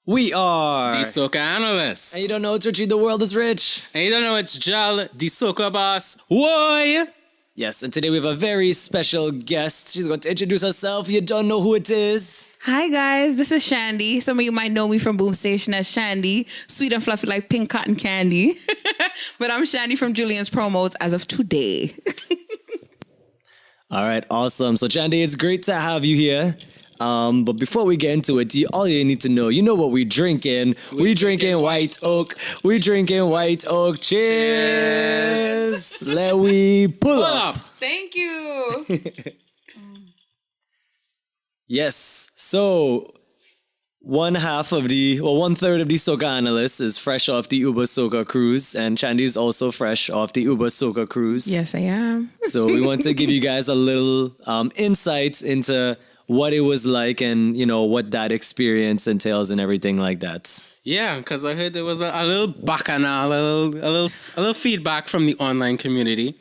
We are The Soca Analysts. And you don't know it's Richie, the world is rich. And you don't know it's Jal, the Soca Boss. Why? Yes, and today we have a very special guest. She's going to introduce herself. You don't know who it is. Hi guys, this is Shandy. Some of you might know me from Boom Station as Shandy, sweet and fluffy like pink cotton candy. But I'm Shandy from Julians Promos as of today. All right, awesome. So Chandy, it's great to have you here. But before we get into it, all you need to know, you know what we drinking. We drinking white oak. We drinking white oak. Cheers. Let we pull up. Thank you. Yes. So one third of the Soca Analysts is fresh off the Uber Soca Cruise, and Chandy's also fresh off the Uber Soca Cruise. Yes, I am. So we want to give you guys a little insights into what it was like and, you know, what that experience entails and everything like that. Yeah, because I heard there was a little bacchanal, a little feedback from the online community.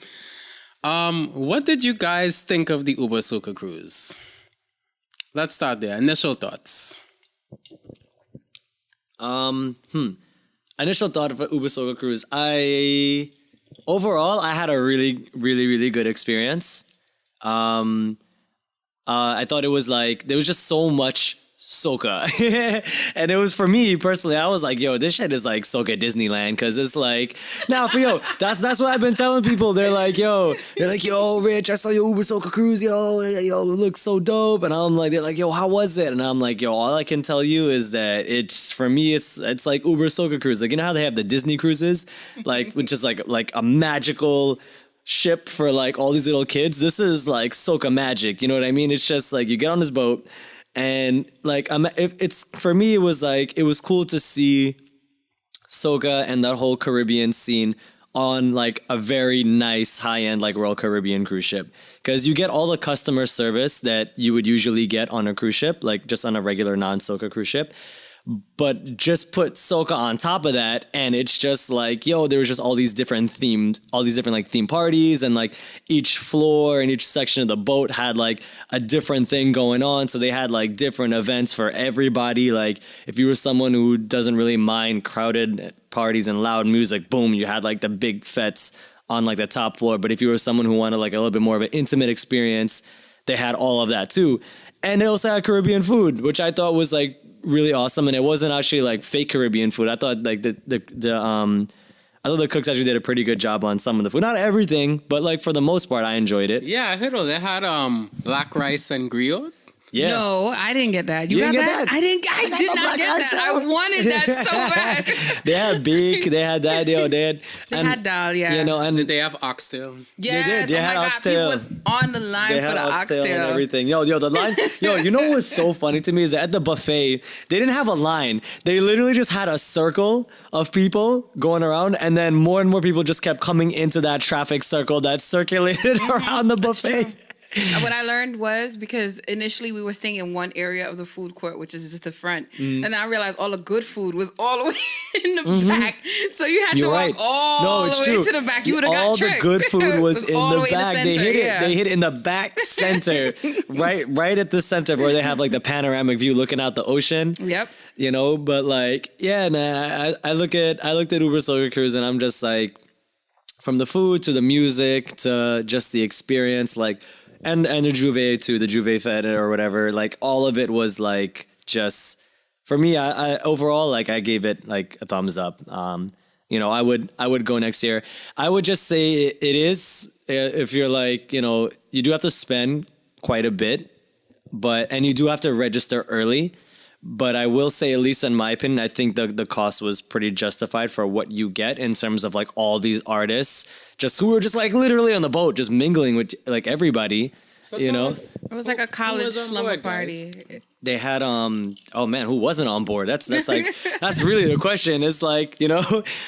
What did you guys think of the Uber Soca Cruise? Let's start there. Initial thoughts. Initial thought of Uber Soca Cruise. Overall, I had a really, really, really good experience. I thought it was like, there was just so much Soca. And it was, for me personally, I was like, yo, this shit is like Soca Disneyland, because it's like, now for yo, that's what I've been telling people. They're like, yo, Rich, I saw your Uber Soca Cruise, yo, it looks so dope. And I'm like, they're like, yo, how was it? And I'm like, yo, all I can tell you is that it's, for me, it's like Uber Soca Cruise. Like, you know how they have the Disney cruises, like, which is like a magical ship for like all these little kids. This is like Soca magic, you know what I mean? It's just like you get on this boat and like it's for me, it was like, it was cool to see Soca and that whole Caribbean scene on like a very nice high-end like Royal Caribbean cruise ship, because you get all the customer service that you would usually get on a cruise ship, like just on a regular non-Soca cruise ship. But just put Soca on top of that, and it's just like, yo, there was just all these different themes, all these different like theme parties, and like each floor and each section of the boat had like a different thing going on. So they had like different events for everybody. Like if you were someone who doesn't really mind crowded parties and loud music, boom, you had like the big fetes on like the top floor. But if you were someone who wanted like a little bit more of an intimate experience, they had all of that too. And they also had Caribbean food, which I thought was like really awesome, and it wasn't actually like fake Caribbean food. I thought like I thought the cooks actually did a pretty good job on some of the food. Not everything, but like for the most part, I enjoyed it. Yeah, I heard they had black rice and griot. Yeah. No, I didn't get that. You got didn't that? get that? I did not get that. I wanted that so bad. They had beak, they had that, They had dal, yeah. You know, and Did they have oxtail? Yes, they did. They had my oxtail. God, people was on the line they for had the oxtail oxtail. and everything. Yo, the line. Yo, you know what was so funny to me is that at the buffet, they didn't have a line. They literally just had a circle of people going around, and then more and more people just kept coming into that traffic circle that circulated around the buffet. What I learned was, because initially we were staying in one area of the food court, which is just the front. And I realized all the good food was all the way in the back. So you had to walk all the way to the back. You would have got tricked. All the good food was in the back. They hit it. They hit it in the back center, right at the center where they have like the panoramic view looking out the ocean. Yep. You know, but like, yeah, man, I looked at Uber Soca Cruise, and I'm just like, from the food to the music to just the experience, like, and the Juve too, the Juve Fed or whatever, like all of it was like, just for me, I overall, like, I gave it like a thumbs up. You know, I would go next year. I would just say it is, if you're like, you know, you do have to spend quite a bit, and you do have to register early. But I will say, at least in my opinion, I think the cost was pretty justified for what you get in terms of like all these artists just who were just like literally on the boat, just mingling with like everybody, So you know? It was like a college slumber party. They had, oh man, who wasn't on board? That's like, that's really the question. It's like, you know,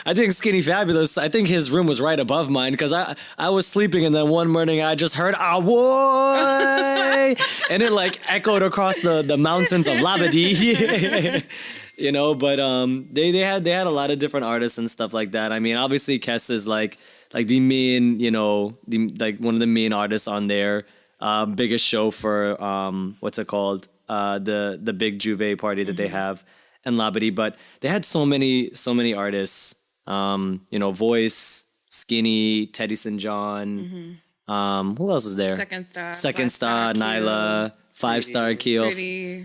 I think Skinny Fabulous, I think his room was right above mine, because I was sleeping, and then one morning I just heard, ah, boy, and it like echoed across the mountains of Labadee. You know, but they had a lot of different artists and stuff like that. I mean, obviously Kes is like the main, you know, like one of the main artists on there. Biggest show for what's it called? The big Juve party that they have. and Labadee, but they had so many artists. Voice, Skinny, Teddy St. John. Who else was there? Second Star, Nyla, 5-Star Keel,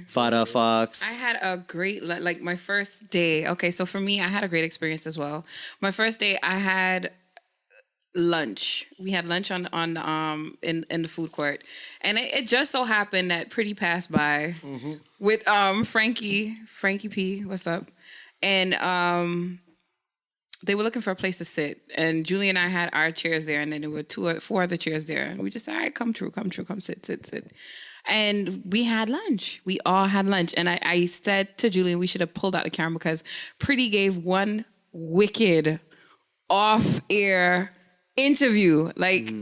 Fada Fox. I had a great, like my first day. Okay, so for me, I had a great experience as well. My first day, I had lunch. We had lunch on in the food court, and it just so happened that Pretty passed by with Frankie P. What's up? And they were looking for a place to sit, and Julie and I had our chairs there, and then there were 4 other chairs there, and we just said, all right, come true, sit. And we had lunch. We all had lunch, and I said to Julie, we should have pulled out the camera because Pretty gave one wicked off-air interview. Like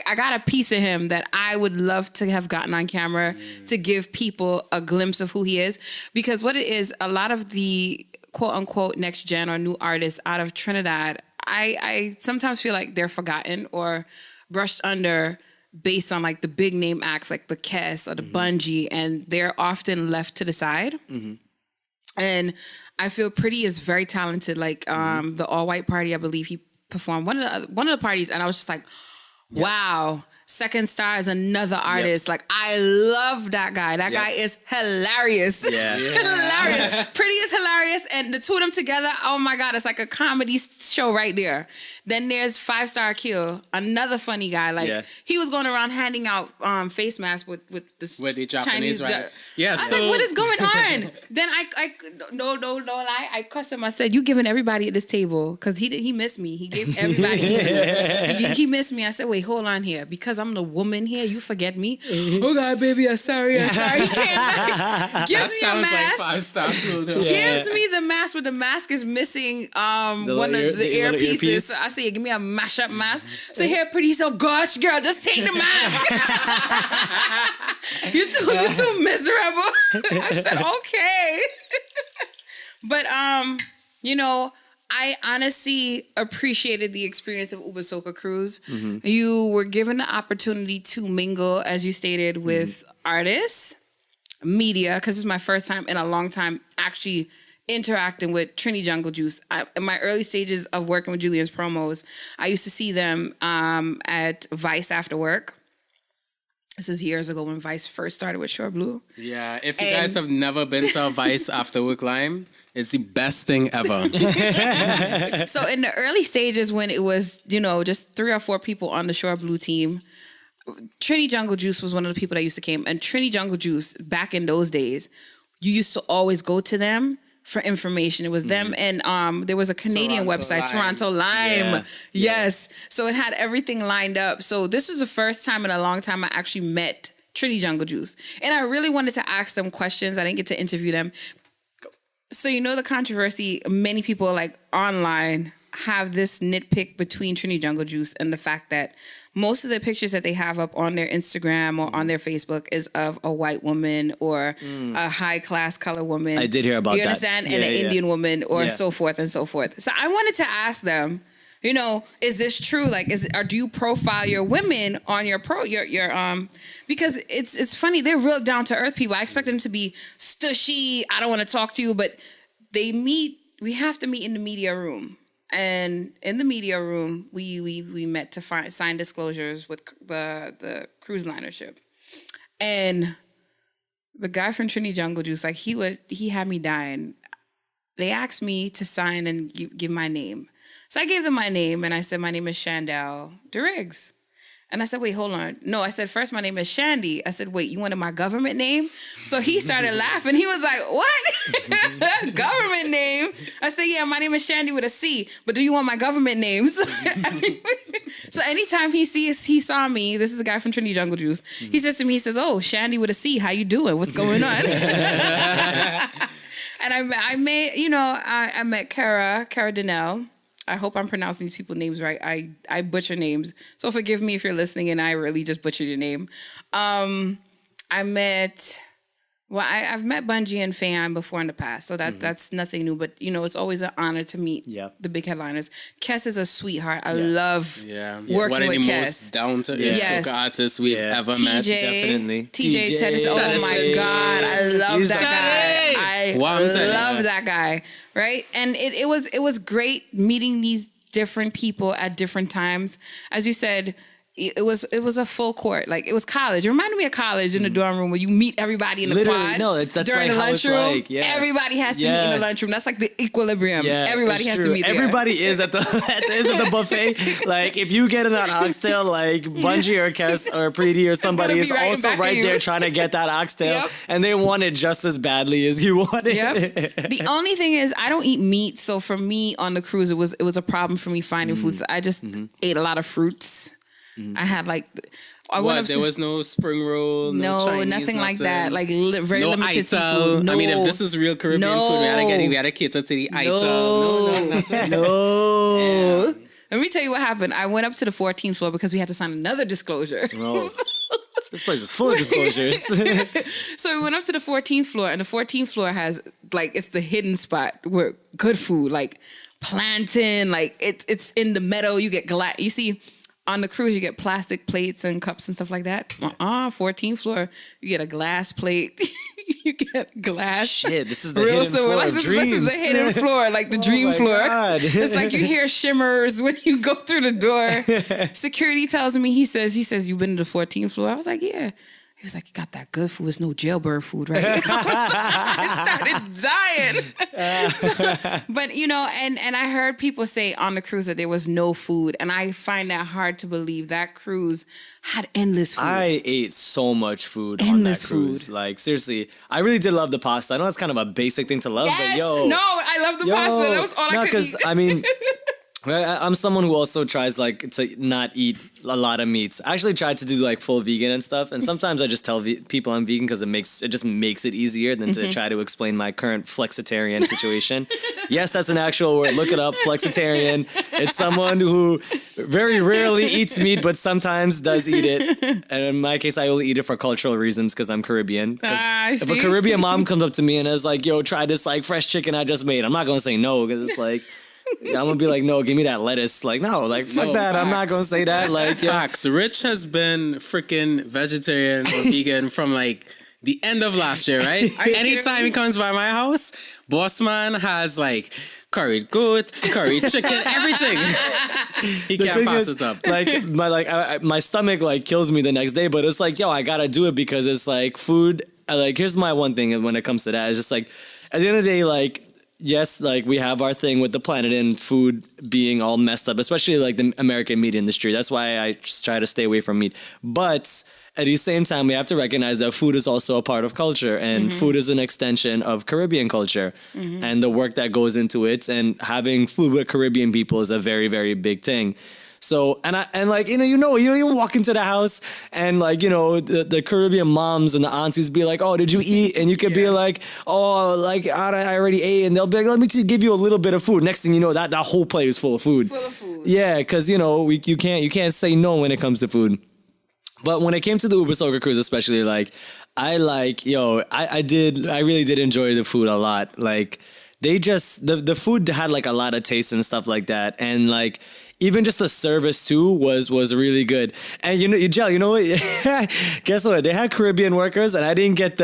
I got a piece of him that I would love to have gotten on camera to give people a glimpse of who he is, because what it is, a lot of the quote unquote next gen or new artists out of Trinidad, I sometimes feel like they're forgotten or brushed under based on like the big name acts like the Kess or the Bungie, and they're often left to the side. And I feel Pretty is very talented. Like the All White Party, I believe he performed one of the parties, and I was just like, wow. Second Star is another artist. Like, I love that guy. That guy is hilarious. Hilarious. Pretty is hilarious. And the two of them together, oh my God, it's like a comedy show right there. Then there's 5-Star Kill, another funny guy. Like, he was going around handing out face masks with the Japanese, Chinese, right? Yeah, I was like, what is going on? Then no lie, I cussed him. I said, you giving everybody at this table, because he missed me. He gave everybody. he missed me. I said, wait, hold on here. Because I'm the woman here, you forget me? Oh God, baby, I'm sorry. He came back, gives me a mask. Like 5-Star too, though. Gives me the mask, but the mask is missing one of the earpieces. So I say, give me a mashup mask. So here, Pretty, so gosh, girl, just take the mask. You're too miserable. I said, okay. But I honestly appreciated the experience of Uber Soca Cruise. You were given the opportunity to mingle, as you stated, with artists, media, because it's my first time in a long time actually interacting with Trini Jungle Juice. In my early stages of working with Julians Promos, I used to see them at Vice after work. This is years ago when Vice first started with Shore Blue. Yeah, if you guys have never been to a Vice after work line, it's the best thing ever. So in the early stages when it was, just 3 or 4 people on the Shore Blue team, Trini Jungle Juice was one of the people that used to come. And Trini Jungle Juice, back in those days, you used to always go to them for information. It was them and there was a Canadian website, Toronto Lime. Yes. So it had everything lined up. So this was the first time in a long time I actually met Trini Jungle Juice. And I really wanted to ask them questions. I didn't get to interview them. So the controversy, many people like online have this nitpick between Trini Jungle Juice and the fact that most of the pictures that they have up on their Instagram or on their Facebook is of a white woman or a high-class color woman. I did hear about that. You understand? And an Indian woman or so forth and so forth. So I wanted to ask them, is this true? Like, or do you profile your women on your because it's funny, they're real down-to-earth people. I expect them to be stushy, I don't want to talk to you, but we have to meet in the media room. And in the media room, we met to sign disclosures with the cruise linership. And the guy from Trini Jungle Juice, like he had me dying. They asked me to sign and give my name. So I gave them my name and I said, my name is Shandell DeRiggs. And I said, wait, hold on. No, I said, first, my name is Shandy. I said, wait, you wanted my government name? So he started laughing. He was like, what? Government name? I said, yeah, my name is Shandy with a C, but do you want my government names? So anytime he saw me, this is a guy from Trinity Jungle Juice, he says to me, he says, oh, Shandy with a C, how you doing? What's going on? And I met Cara Donnell. I hope I'm pronouncing these people's names right. I butcher names. So forgive me if you're listening and I really just butchered your name. I've met Bungie and Fam before in the past. So that's nothing new. But, it's always an honor to meet the big headliners. Kess is a sweetheart. I love working one of with the Kess. most down-to-earth soca artists we've ever met. Definitely. TJ Teddy. Oh, my God. I love that guy. I I love that guy, right? And it was great meeting these different people at different times. As you said, it was a full court. Like, it was college. It reminded me of college in the dorm room where you meet everybody in the quad. No, that's during like the lunchroom. Like, yeah. Everybody has to meet in the lunchroom. That's like the equilibrium. Yeah, everybody has to meet there. Everybody is at the buffet. Like, if you get in an oxtail, like Bungie or Kes or Preeti or somebody is also right there trying to get that oxtail, and they want it just as badly as you want it. Yep. The only thing is, I don't eat meat, so for me on the cruise, it was a problem for me finding food. So I just ate a lot of fruits. I had like, there was no spring roll, no Chinese, nothing like that. Like very no limited seafood. No. I mean, if this is real Caribbean food, we had to cater to the ital. No. Let me tell you what happened. I went up to the 14th floor because we had to sign another disclosure. Oh. This place is full of disclosures. So we went up to the 14th floor, and the 14th floor has like, it's the hidden spot where good food, like plantain, like it's in the meadow. You get you see. On the cruise, you get plastic plates and cups and stuff like that. 14th floor, you get a glass plate. You get glass. Shit, this is the hidden floor of dreams. This is the hidden floor, like the dream floor. God. It's like you hear shimmers when you go through the door. Security tells me, he says, you've been to the 14th floor? I was like, yeah. He was like, you got that good food. It's no jailbird food, right? I started dying. But, and I heard people say on the cruise that there was no food. And I find that hard to believe. That cruise had endless food. I ate so much food on that cruise. Food. Like, seriously, I really did love the pasta. I know it's kind of a basic thing to love, but I love the pasta. That was all I could eat. I mean... I'm someone who also tries like to not eat a lot of meats. I actually tried to do like full vegan and stuff, and sometimes I just tell people I'm vegan because it just makes it easier than to try to explain my current flexitarian situation. Yes, that's an actual word. Look it up, flexitarian. It's someone who very rarely eats meat, but sometimes does eat it. And in my case, I only eat it for cultural reasons because I'm Caribbean. If a Caribbean mom comes up to me and is like, "Yo, try this like fresh chicken I just made," I'm not gonna say no because it's like. I'm gonna be like, no, give me that lettuce. Like, no, like, fuck that. Facts. I'm not gonna say that. Like, facts. Rich has been freaking vegetarian or vegan from like the end of last year, right? Anytime he comes by my house, boss man has like curried goat, curried chicken, everything. He can't pass it up. Like my stomach like kills me the next day, but it's like, yo, I gotta do it because it's like food. Like, here's my one thing when it comes to that. It's just like at the end of the day, like. Yes, like we have our thing with the planet and food being all messed up, especially like the American meat industry. That's why I just try to stay away from meat. But at the same time, we have to recognize that food is also a part of culture, and food is an extension of Caribbean culture and the work that goes into it. And having food with Caribbean people is a very, very big thing. So, you walk into the house and like, the Caribbean moms and the aunties be like, oh, did you eat? And you could be like, oh, like I already ate. And they'll be like, let me give you a little bit of food. Next thing you know, that whole plate is full of food. Yeah, because, you can't say no when it comes to food. But when it came to the Uber Soca Cruise, especially, like, I really did enjoy the food a lot. Like, they just, the food had like a lot of taste and stuff like that. And like, even just the service too was really good. And you know what? Guess what? They had Caribbean workers, and I didn't get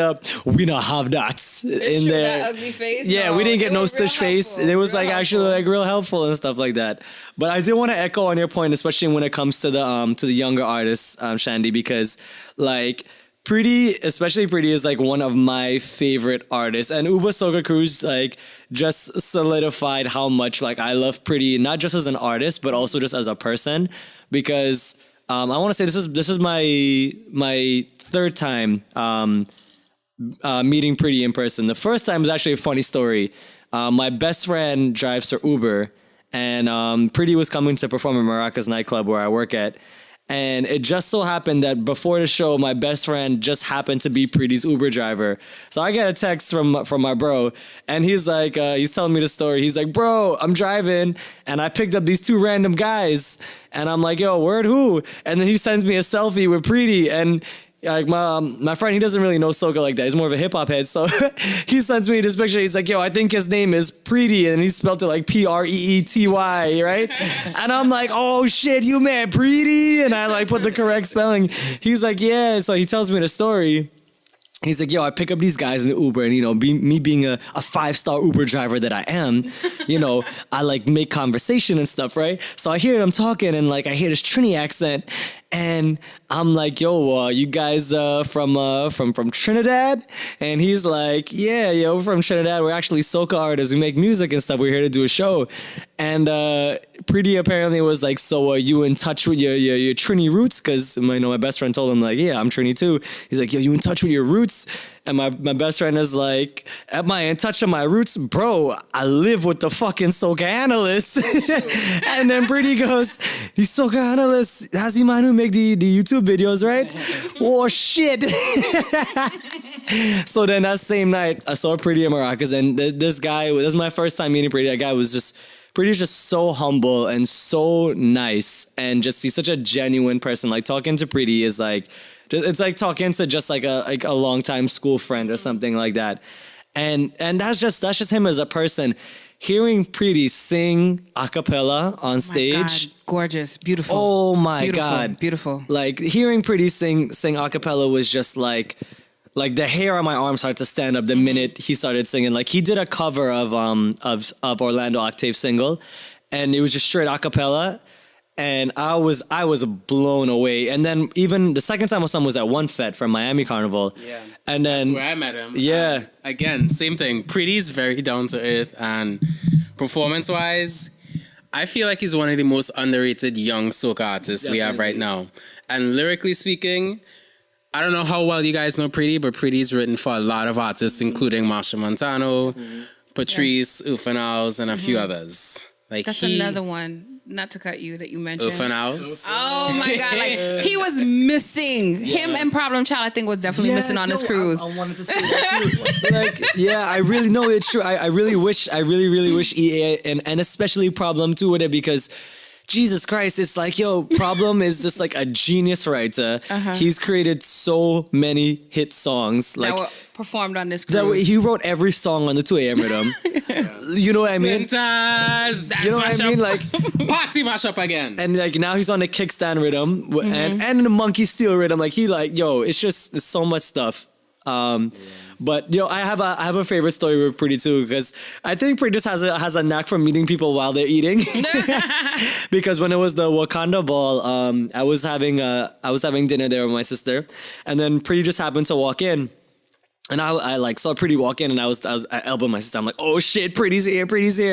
we don't have that in there. That ugly face. Yeah, no, we didn't get no stitch face. It was like actually like real helpful and stuff like that. But I did want to echo on your point, especially when it comes to the younger artists, Chandy, because like. Especially Preeti is like one of my favorite artists, and Uber Soca Cruise like just solidified how much like I love Preeti, not just as an artist but also just as a person, because I want to say this is my third time meeting Preeti in person. The first time was actually a funny story. My best friend drives for Uber, and Preeti was coming to perform in Maracas nightclub where I work at. And it just so happened that before the show, my best friend just happened to be Preeti's Uber driver. So I get a text from my bro, and he's like, he's telling me the story. He's like, bro, I'm driving, and I picked up these two random guys. And I'm like, yo, word who? And then he sends me a selfie with Preeti, and like my friend, he doesn't really know soca like that. He's more of a hip hop head. So he sends me this picture. He's like, yo, I think his name is Preeti. And he spelled it like Preety, right? And I'm like, oh shit, you met Preeti? And I like put the correct spelling. He's like, yeah. So he tells me the story. He's like, yo, I pick up these guys in the Uber, and, you know, me being a 5-star Uber driver that I am, you know, I like make conversation and stuff, right? So I hear them talking, and like I hear this Trini accent, and I'm like, yo, you guys from Trinidad? And he's like, yeah, yo, we're from Trinidad. We're actually soca artists. We make music and stuff. We're here to do a show. And Pretty apparently was like, so you in touch with your Trini roots? Because my best friend told him, like, yeah, I'm Trini too. He's like, yo, you in touch with your roots? And my best friend is like, am I in touch with my roots? Bro, I live with the fucking soca analyst. And then Pretty goes, he's soca analyst. That's the man who make the YouTube videos, right? Oh, shit. So then that same night, I saw Pretty in Maracas, and this guy, this is my first time meeting Pretty. That guy was just... Pretty's just so humble and so nice, and just he's such a genuine person. Like, talking to Pretty is like, it's like talking to just like a longtime school friend or something like that. And that's just him as a person. Hearing Pretty sing a cappella on stage, God. Gorgeous, beautiful. Oh my beautiful, God, beautiful. Like, hearing Pretty sing a cappella was just like the hair on my arm started to stand up the minute he started singing. Like, he did a cover of Orlando Octave's single, and it was just straight a cappella, and I was blown away. And then even the second time I saw him was at One Fete from Miami Carnival. Yeah. And then that's where I met him. Yeah. Again, same thing. Pretty's very down to earth, and performance wise, I feel like he's one of the most underrated young soca artists we have right now. And lyrically speaking, I don't know how well you guys know Pretty, but Pretty's written for a lot of artists, including Marsha Montano, Patrice, Ufanaus, and a few others. Like, That's another one, not to cut you, that you mentioned. Ufanaus. Oh my God, like, he was missing. Him and Problem Child, I think, was definitely missing on this cruise. I wanted to say that too. Like, yeah, I really know it's true. I really wish EA and especially Problem too with it, because Jesus Christ, it's like, yo, Problem is just like a genius writer. He's created so many hit songs. Like, that were performed on this cruise. He wrote every song on the 2 a.m. rhythm. You know what I mean? That's you know what I mean? Like, party mashup again. And like, now he's on the kickstand rhythm and the monkey steel rhythm. Like, it's so much stuff. But I have a favorite story with Pretty too, because I think Pretty just has a knack for meeting people while they're eating. Because when it was the Wakanda ball, I was having dinner there with my sister, and then Pretty just happened to walk in. And I like saw Pretty walk in, and I elbowed my sister. I'm like, oh shit, Pretty's here,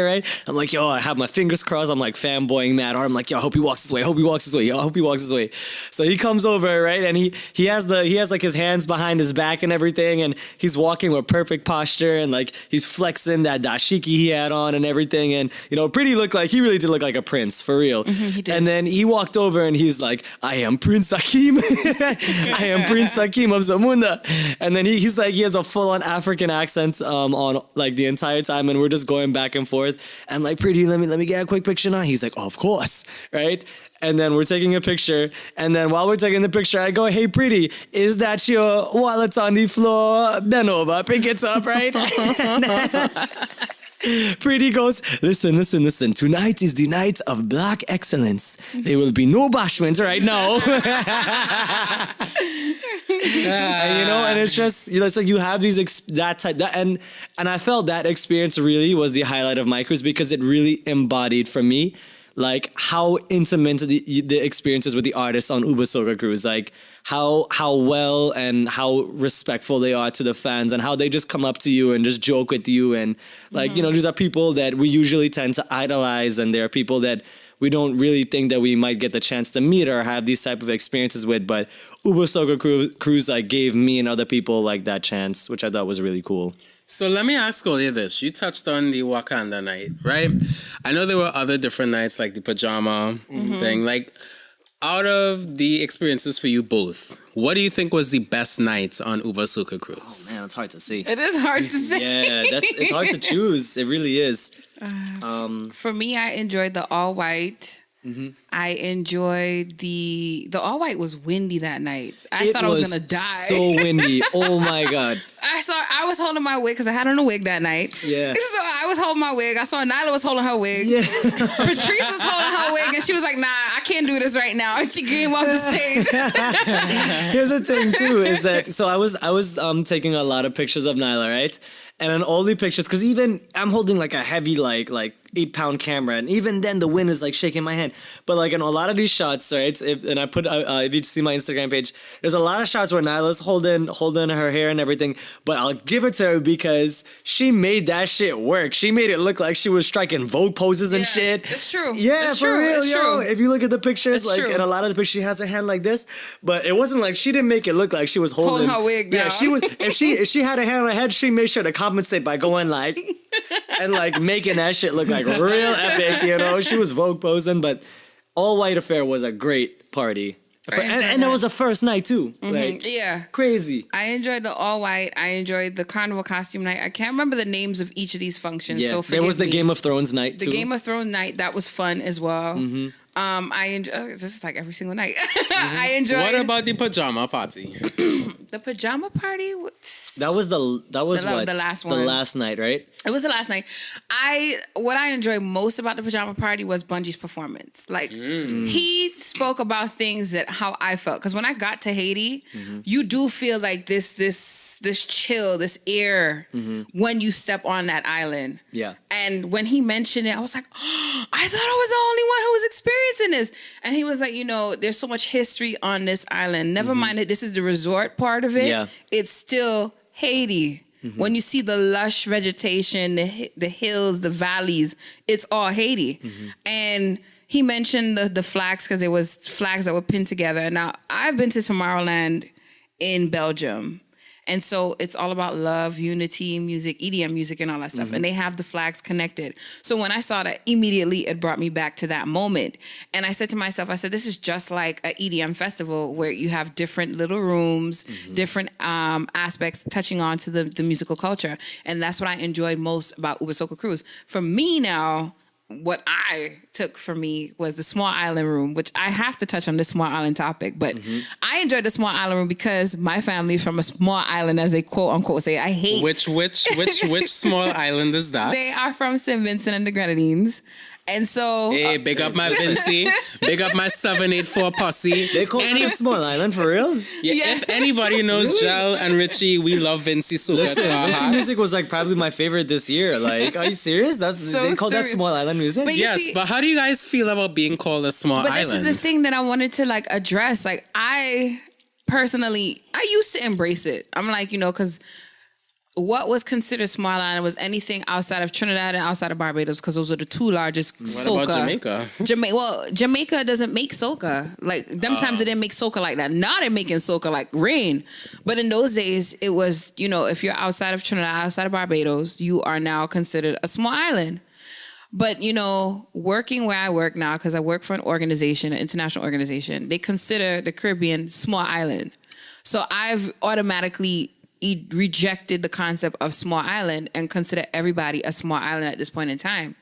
right? I'm like, yo, I have my fingers crossed. I'm like fanboying mad hard. I'm like, yo, I hope he walks this way. Yo, I hope he walks this way. So he comes over, right? And he has like his hands behind his back and everything, and he's walking with perfect posture, and like he's flexing that dashiki he had on and everything. And Pretty he really did look like a prince, for real. He did. And then he walked over and he's like, I am Prince Hakeem. I am Prince Hakeem of Zamunda. And then he's like, he has a full-on African accent on like the entire time, and we're just going back and forth. And like, Pretty, let me get a quick picture now. He's like, oh, of course, right? And then we're taking a picture, and then while we're taking the picture, I go, hey, Pretty, is that your wallet on the floor? Bend over, pick it up, right? Pretty goes, listen. Tonight is the night of black excellence. There will be no bashment right now. And it's just, it's like you have these and I felt that experience really was the highlight of my cruise, because it really embodied for me like how intimate the experiences with the artists on Uber Soca Cruise, like how well and how respectful they are to the fans, and how they just come up to you and just joke with you, and like these are people that we usually tend to idolize, and they're people that we don't really think that we might get the chance to meet or have these type of experiences with, but Uber Soca Cruise like gave me and other people like that chance, which I thought was really cool. So let me ask you this. You touched on the Wakanda night, right? I know there were other different nights, like the pajama thing. Like, out of the experiences for you both, what do you think was the best night on Uber Soca Cruise? Oh man, it's hard to say. It is hard to say. Yeah, it's hard to choose. It really is. For me, I enjoyed the all white I enjoyed the all white was windy that night. I thought I was gonna die. So windy. Oh my god. I was holding my wig because I had on a wig that night. Yeah. So I was holding my wig. I saw Nyla was holding her wig. Yeah. Patrice was holding her wig, and she was like, "Nah, I can't do this right now." And she came off the stage. Here's the thing too, is that so I was taking a lot of pictures of Nyla, right? And in all the pictures, because even I'm holding like a heavy like 8-pound camera, and even then the wind is like shaking my hand. But like in a lot of these shots, right? If you see my Instagram page, there's a lot of shots where Nyla's holding her hair and everything. But I'll give it to her because she made that shit work. She made it look like she was striking Vogue poses and shit. It's true. Yeah, it's for true. real, it's yo. True. If you look at the pictures, It's true. in a lot of the pictures, she has her hand like this, but it wasn't like she didn't make it look like she was holding her wig down. Yeah, she was. If she had her hand on her head, she made sure to compensate by going like and like making that shit look like real epic. You know, she was Vogue posing, but All White Affair was a great party. And it was a first night too. Like, yeah. Crazy. I enjoyed the all white. I enjoyed the carnival costume night. I can't remember the names of each of these functions. Yeah. So there was the Game of Thrones night too. The Game of Thrones night, that was fun as well. I enjoy. This is like every single night. I enjoyed. What about the pajama party? The pajama party? That was the last one. The last night, right? It was the last night. What I enjoyed most about the pajama party was Bungie's performance. Like he spoke about things that how I felt. Because when I got to Haiti, you do feel like this chill, this air when you step on that island. Yeah. And when he mentioned it, I was like, oh, I thought I was the only one who was experiencing this. And he was like, there's so much history on this island. Never mind that this is the resort part of it. Yeah. It's still Haiti. When you see the lush vegetation, the hills, the valleys, it's all Haiti. And he mentioned the flags because there was flags that were pinned together. Now, I've been to Tomorrowland in Belgium. And so it's all about love, unity, music, EDM music, and all that stuff. And they have the flags connected. So when I saw that, immediately it brought me back to that moment. And I said to myself, this is just like an EDM festival where you have different little rooms, different aspects touching on to the musical culture. And that's what I enjoyed most about Uber Soca Cruise. For me now, what I took for me was the small island room, which I have to touch on this small island topic, but I enjoyed the small island room because my family is from a small island, as they quote unquote say. I hate which small island is that? They are from St. Vincent and the Grenadines. And so, hey, big up my Vincey, big up my 784 posse. They call it a small island for real. Yeah. If anybody knows Jel and Richie, we love Vincey Soca. Listen, Vincey music was like probably my favorite this year. Like, are you serious? They call that small island music. But yes, but how do you guys feel about being called a small island? But this is the thing that I wanted to like address. Like, I personally, I used to embrace it. I'm like, because what was considered small island was anything outside of Trinidad and outside of Barbados, because those are the two largest soca. What about Jamaica? Jamaica doesn't make soca. Like, them times it didn't make soca like that. Now they're making soca like rain. But in those days, it was, if you're outside of Trinidad, outside of Barbados, you are now considered a small island. But, working where I work now, because I work for an organization, an international organization, they consider the Caribbean small island. So I've automatically rejected the concept of small island and consider everybody a small island at this point in time.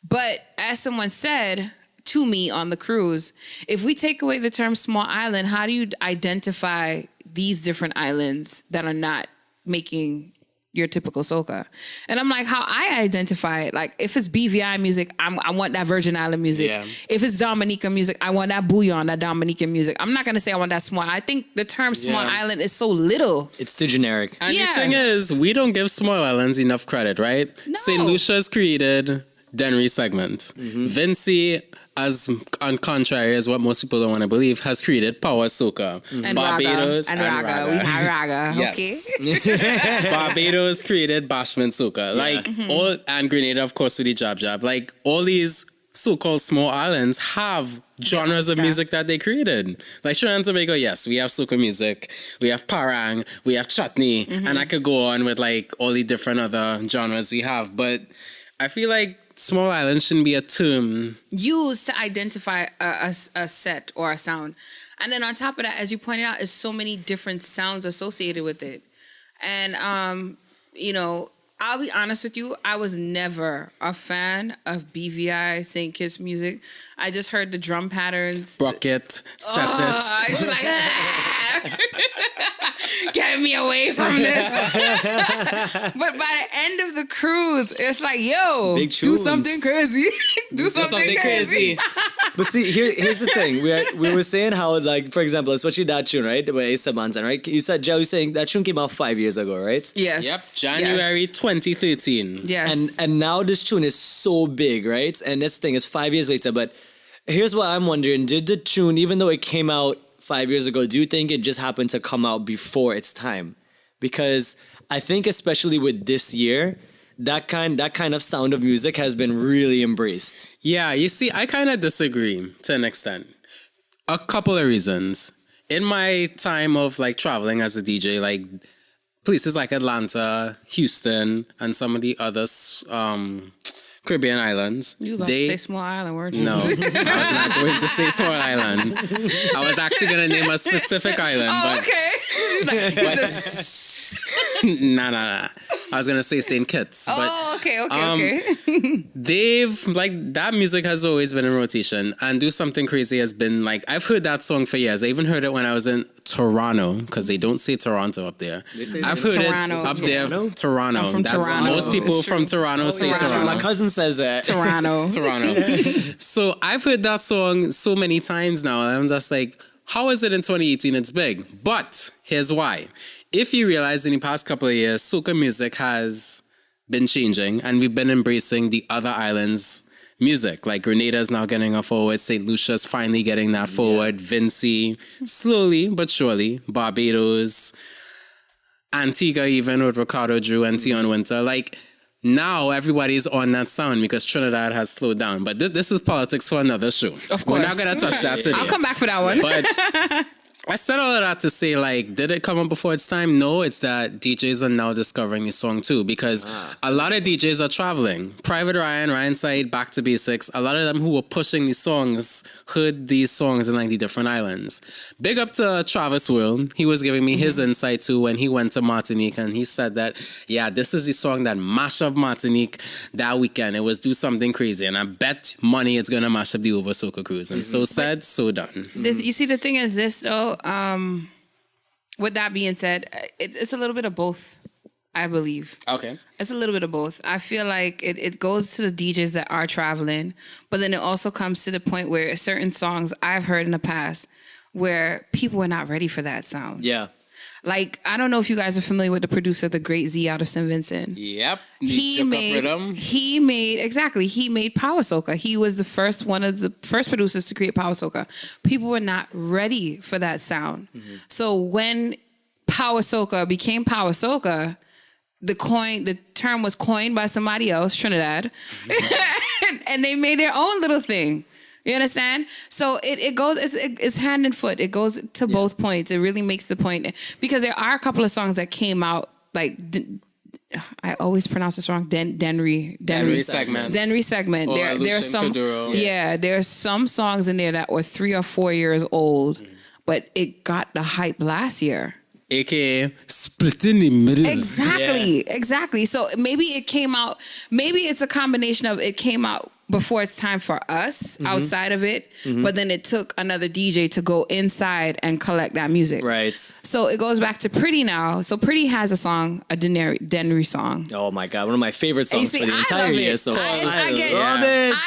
But as someone said to me on the cruise, if we take away the term small island, how do you identify these different islands that are not making your typical soca? And I'm like, how I identify it, like if it's BVI music, I want that Virgin Island music. Yeah. If it's Dominica music, I want that bouillon, that Dominican music. I'm not gonna say I want that small. I think the term small island is so little. It's too generic. And the thing is, we don't give small islands enough credit, right? No. St. Lucia's created Dennery segment. Vincey, as on contrary as what most people don't want to believe, has created Power Soca. And Barbados and Raga. We have Raga. Yes. Okay. Barbados created Bashment Soca. Like all, and Grenada, of course, with the Jab Jab. Like all these so-called small islands have genres of music that they created. Like Trinidad and Tobago, yes, we have soca music, we have parang, we have chutney, and I could go on with like all the different other genres we have. But I feel like small island shouldn't be a term used to identify a set or a sound. And then on top of that, as you pointed out, there's so many different sounds associated with it. And, I'll be honest with you. I was never a fan of BVI St. Kitts music. I just heard the drum patterns. Bucket, set it. I was like, get me away from this. But by the end of the cruise, it's like, yo, do something crazy. do something crazy. But see, here's the thing. We were saying how, like, for example, especially that tune, right? With Asa Manson, right? You said, Joe, you saying that tune came out 5 years ago, right? Yes. Yep. January 2013. Yes. And now this tune is so big, right? And this thing is 5 years later. But here's what I'm wondering. Did the tune, even though it came out 5 years ago, do you think it just happened to come out before its time? Because I think especially with this year, that kind of sound of music has been really embraced. Yeah, you see, I kind of disagree to an extent. A couple of reasons. In my time of like traveling as a DJ, like places like Atlanta, Houston, and some of the other Caribbean islands. You about to say small island, weren't you? No, I was not going to say small island. I was actually going to name a specific island. Oh, but, okay. Nah. I was going to say St. Kitts. Oh, but, okay. They've, like, that music has always been in rotation. And Do Something Crazy has been, like, I've heard that song for years. I even heard it when I was in Toronto, because they don't say Toronto up there. I've heard Toronto. it up there. Toronto. I'm from Toronto. Most people from Toronto say Toronto. My cousin says that. Toronto. So I've heard that song so many times now, and I'm just like, how is it in 2018 it's big? But here's why. If you realize in the past couple of years, soca music has been changing, and we've been embracing the other islands' music. Like Grenada's now getting a forward, St. Lucia's finally getting that forward, Vincent, slowly but surely, Barbados, Antigua even with Ricardo Drew and Tion Winter. Like, now everybody's on that sound because Trinidad has slowed down. But this is politics for another show. Of course. We're not going to touch that today. I'll come back for that one. But I said all of that to say, like, did it come up before its time? No, it's that DJs are now discovering the song too, because a lot of DJs are traveling. Private Ryan Side, Back to Basics, a lot of them who were pushing these songs heard these songs in like the different islands. Big up to Travis Will. He was giving me his insight too when he went to Martinique, and he said that, yeah, this is the song that mashed up Martinique that weekend. It was Do Something Crazy, and I bet money it's going to mash up the Uber Soca Cruise. And so said, so done. You see, the thing is this, though. With that being said, it's a little bit of both, I believe. Okay. It's a little bit of both. I feel like it goes to the DJs that are traveling, but then it also comes to the point where certain songs I've heard in the past where people were not ready for that sound. Yeah. Like, I don't know if you guys are familiar with the producer, the Great Z out of St. Vincent. Yep. He made Power Soca. He was one of the first producers to create Power Soca. People were not ready for that sound. Mm-hmm. So when Power Soca became Power Soca, the term was coined by somebody else, Trinidad, and they made their own little thing. You understand? So it goes, it's hand and foot. It goes to both points. It really makes the point. Because there are a couple of songs that came out, like, I always pronounce this wrong, Denry segment. There's some, there's some songs in there that were 3 or 4 years old, but it got the hype last year. AKA split in the middle. Exactly. So maybe it's a combination of it came out before it's time for us outside of it, but then it took another DJ to go inside and collect that music. Right. So it goes back to Pretty now. So Pretty has a song, a Denry song. Oh my God, one of my favorite songs for the entire year. So I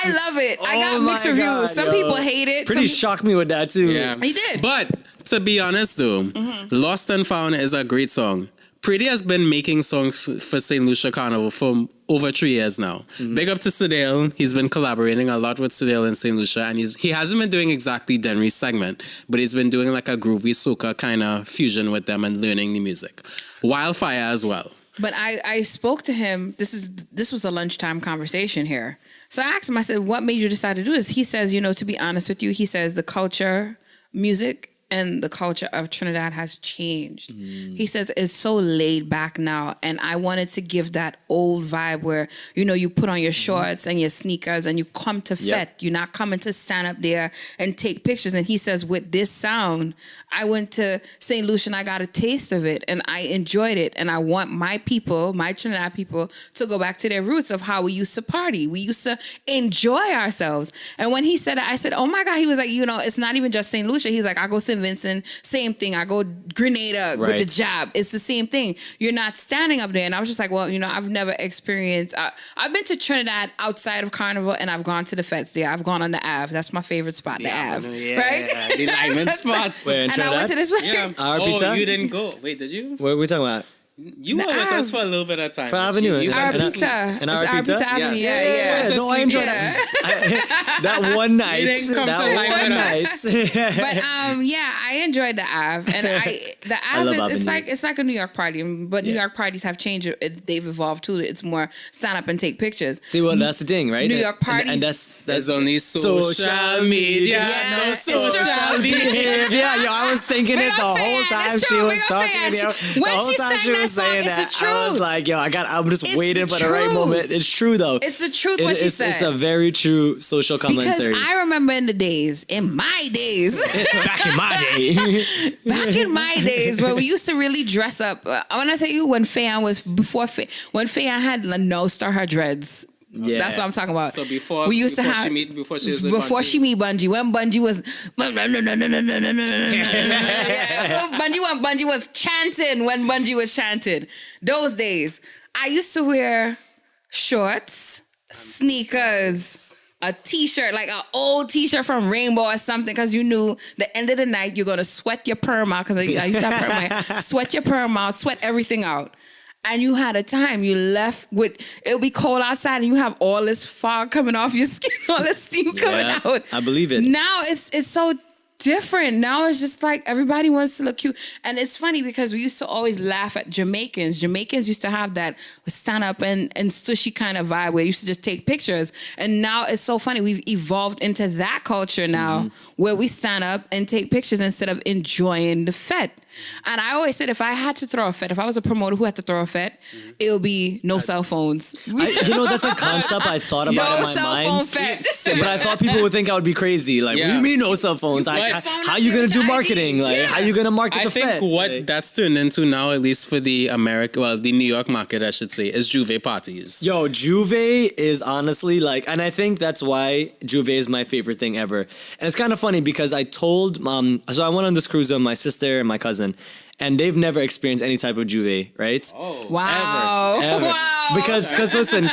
love it. I got mixed reviews. Some people hate it. Pretty shocked me with that too. Yeah. He did. But to be honest though, Lost and Found is a great song. Pretty has been making songs for St. Lucia Carnival for over 3 years now. Big up to Sidale. He's been collaborating a lot with Sidale in St. Lucia, and he hasn't been doing exactly Denry's segment, but he's been doing like a groovy soca kind of fusion with them and learning the music. Wildfire as well. But I spoke to him. This was a lunchtime conversation here. So I asked him, I said, what made you decide to do this? He says, to be honest with you, he says the culture, music, and the culture of Trinidad has changed. He says it's so laid back now, and I wanted to give that old vibe where, you know, you put on your shorts and your sneakers and you come to Fete. You're not coming to stand up there and take pictures. And he says, with this sound, I went to St. Lucia and I got a taste of it and I enjoyed it. And I want my people, my Trinidad people, to go back to their roots of how we used to party. We used to enjoy ourselves. And when he said that, I said, oh my God, he was like, you know, it's not even just St. Lucia. He's like, I go St. Vincent, same thing. I go Grenada with the job. It's the same thing. You're not standing up there. And I was just like, well, you know, I've never experienced, I've been to Trinidad outside of Carnival and I've gone to the Fetes there. I've gone on the Ave. That's my favorite spot, the Ave. Right? The alignment spot. Where, and I went to this one. Yeah. Oh, you didn't go. Wait, did you? What are we talking about? You were with us for a little bit of time. For Avenue. Arapita. And Arapita? Avenue. Yeah. No, I enjoyed that. That one night. You didn't come to one night. But I enjoyed the Ave, and the Ave it's like a New York party, but New York parties have changed. They've evolved too. It's more stand up and take pictures. See, well, that's the thing, right? New York parties, and that's only social media. Yeah, no social behavior. Yo, I was thinking it the whole time she was talking. When she sang that song, it's the truth. I was like, yo, I'm just waiting for the right moment. It's true though. It's the truth what she said. It's a very true social commentary. Because I remember in my days. Back in my day. Back in my days when we used to really dress up. I want to tell you when Fayan had no star her dreads. Yeah. That's what I'm talking about. So before we used before to have before she was she meet Bungie, when Bungie was Bungie was chanting, when Bungie was chanting. Those days, I used to wear shorts, sneakers, a t-shirt, like an old t-shirt from Rainbow or something, because you knew the end of the night you're gonna sweat your perm out, because I used to have perm hair. Sweat your perm out, sweat everything out. And you had a time you left with, it'll be cold outside and you have all this fog coming off your skin, all this steam coming out. I believe it. Now it's so different. Now it's just like everybody wants to look cute. And it's funny because we used to always laugh at Jamaicans. Jamaicans used to have that stand up and stushy kind of vibe where you used to just take pictures. And now it's so funny. We've evolved into that culture now where we stand up and take pictures instead of enjoying the Fete. And I always said, if I had to throw a Fete, if I was a promoter who had to throw a Fete, it would be no cell phones. That's a concept I thought about in my mind. No cell phone Fete. But I thought people would think I would be crazy. Like, what do you mean no cell phones? How are you going to do marketing? Like, how are you going to market the Fete? I think what that's turned into now, at least for the the New York market, I should say, is Juve parties. Yo, Juve is honestly like, and I think that's why Juve is my favorite thing ever. And it's kind of funny because I told so I went on this cruise with my sister and my cousin. And they've never experienced any type of Juve, right? Oh, wow. Ever. Wow. Because listen.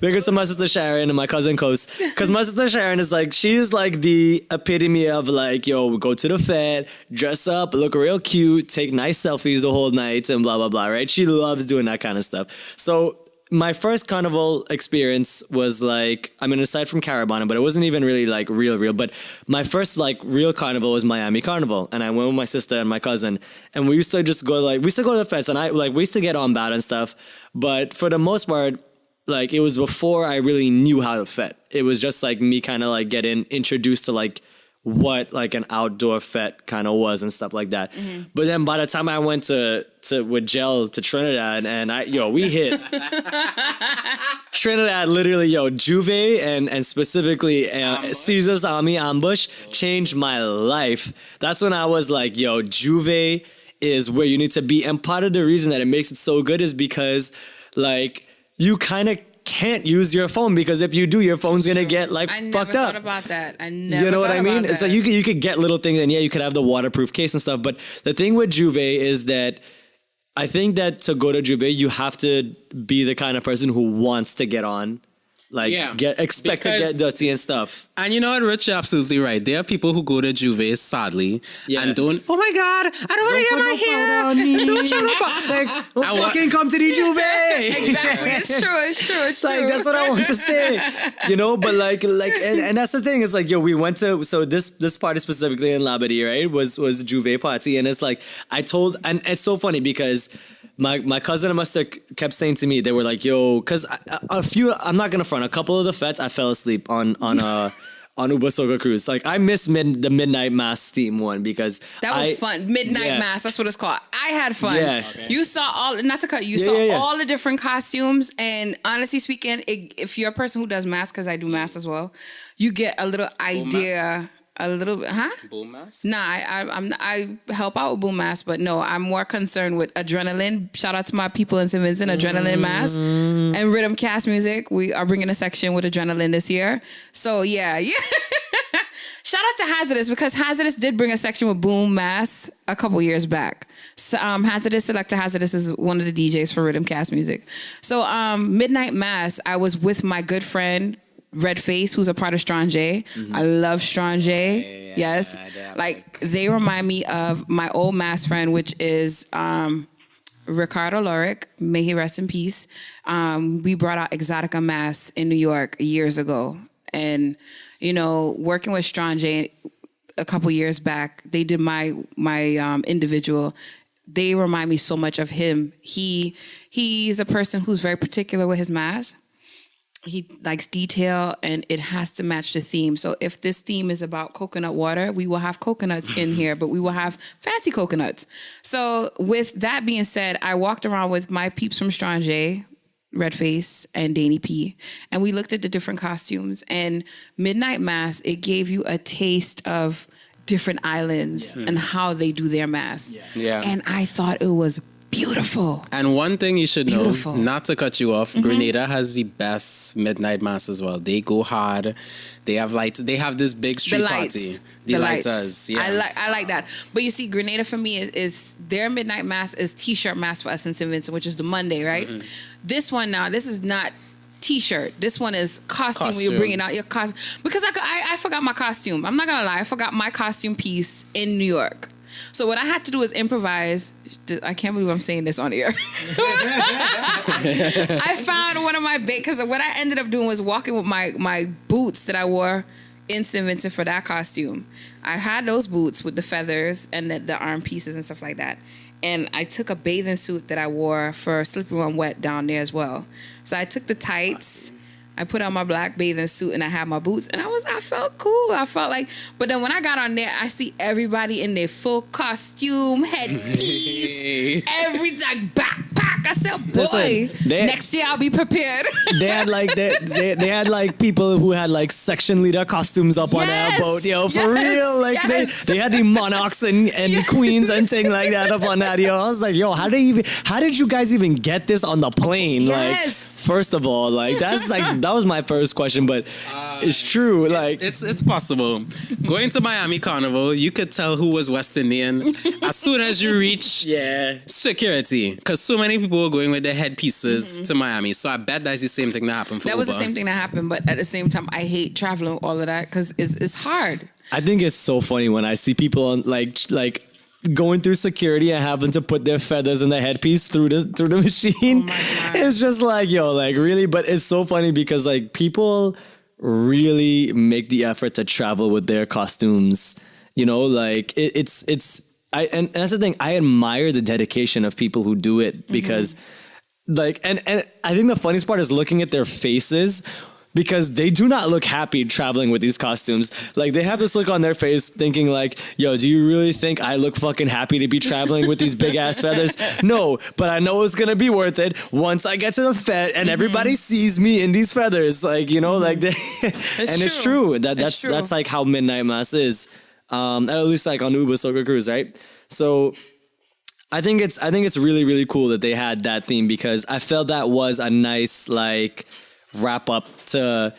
Bigger to my sister Sharon and my cousin Coast. Because my sister Sharon is like, she's like the epitome of like, yo, we go to the Fete, dress up, look real cute, take nice selfies the whole night and blah, blah, blah, right? She loves doing that kind of stuff. So my first carnival experience was like, I mean, aside from Carabana, but it wasn't even really like real. But my first like real carnival was Miami Carnival. And I went with my sister and my cousin. And we used to just go to the Fetes. And we used to get on bad and stuff. But for the most part, like it was before I really knew how to Fete. It was just like me kind of like getting introduced to like what like an outdoor Fete kind of was and stuff like that. But then by the time I went with Gel to Trinidad and we hit Trinidad, literally, Juve and specifically Caesar's Army Ambush changed my life. That's when I was like, Juve is where you need to be. And part of the reason that it makes it so good is because like you kind of can't use your phone, because if you do, your phone's gonna get like fucked up. I never thought about that. I never. You know what I mean? It's like you could get little things, and you could have the waterproof case and stuff. But the thing with Juve is that I think that to go to Juve, you have to be the kind of person who wants to get on. Like, expect to get dirty and stuff. And you know what, Rich, you're absolutely right. There are people who go to Juve, sadly, and don't, oh my God, I don't want to get my hair. Don't show up. Don't fucking come to the Juve. Exactly. It's true. Like, that's what I want to say. But like, and that's the thing. It's like, we went to, so this party specifically in Labadee, right, was Juve party. And it's like, and it's so funny because my cousin and my sister kept saying to me, they were like, yo, because I'm not going to front, a couple of the Fetes I fell asleep on on Uber Soca Cruise. Like I miss the midnight mass theme one because that was fun. Midnight mass, that's what it's called. I had fun. Yeah. Okay. You saw all, not to cut, you saw all the different costumes, and honestly speaking, if you're a person who does mass, because I do mass as well, you get a little idea. A little bit, huh? Boom mass? Nah, I help out with boom mass, but no, I'm more concerned with adrenaline. Shout out to my people in St. Vincent, adrenaline mass and Limecast music. We are bringing a section with adrenaline this year. So yeah. Shout out to Hazardous, because Hazardous did bring a section with boom mass a couple years back. So, Hazardous Selector Hazardous is one of the DJs for Limecast music. So midnight mass, I was with my good friend Red Face, who's a part of Strong J. I love Strong J. Yes. Like, they remind me of my old mass friend, which is Ricardo Lorick. May he rest in peace. We brought out Exotica Mass in New York years ago. And, you know, working with Strong J a couple years back, they did my individual. They remind me so much of him. He's a person who's very particular with his mass. He likes detail, and it has to match the theme. So if this theme is about coconut water, we will have coconuts in here, but we will have fancy coconuts. So with that being said, I walked around with my peeps from Strong J, Redface, and Danny P, and we looked at the different costumes. And Midnight Mass, it gave you a taste of different islands and how they do their mass. Yeah. And I thought it was beautiful. And one thing you should know, not to cut you off, Grenada has the best midnight mass as well. They go hard. They have they have this big street party. The lighters. Yeah. I like that. But you see, Grenada for me is their midnight mass is t-shirt mass for us in St. Vincent, which is the Monday, right? This one now, this is not t-shirt. This one is costume. Where you're bringing out your costume. Because I forgot my costume. I'm not gonna lie. I forgot my costume piece in New York. So what I had to do was improvise. I can't believe I'm saying this on air. I found one of my because what I ended up doing was walking with my boots that I wore in St. Vincent for that costume. I had those boots with the feathers and the arm pieces and stuff like that. And I took a bathing suit that I wore for Slippery When Wet down there as well. So I took the tights, I put on my black bathing suit, and I had my boots, and I felt cool. I felt like, but then when I got on there, I see everybody in their full costume, headpiece, everything, like backpack. I said, boy, next year I'll be prepared. They had they had like people who had like section leader costumes up on their boat, yo, for real. Like they had the monarchs and queens and thing like that up on that, yo. I was like, yo, how did you guys even get this on the plane? Like, first of all, like that's like that was my first question, but it's true. Like it's possible. Going to Miami Carnival, you could tell who was West Indian as soon as you reach security, because so many people were going with their headpieces to Miami. So I bet that's the same thing that happened for Uber. Was the same thing that happened, but at the same time, I hate traveling all of that because it's hard. I think it's so funny when I see people on like going through security and having to put their feathers in the headpiece through the machine. Oh my God. It's just like, yo, like really, but it's so funny because like people really make the effort to travel with their costumes, you know, like and that's the thing. I admire the dedication of people who do it because like, and I think the funniest part is looking at their faces, because they do not look happy traveling with these costumes. Like, they have this look on their face thinking like, yo, do you really think I look fucking happy to be traveling with these big ass feathers? No, but I know it's going to be worth it once I get to the Fed and everybody sees me in these feathers. Like, you know, like, it's true. That's like how Midnight Mass is. At least like on Uber Soca Cruise, right? So I think it's really, really cool that they had that theme, because I felt that was a nice, like, wrap up to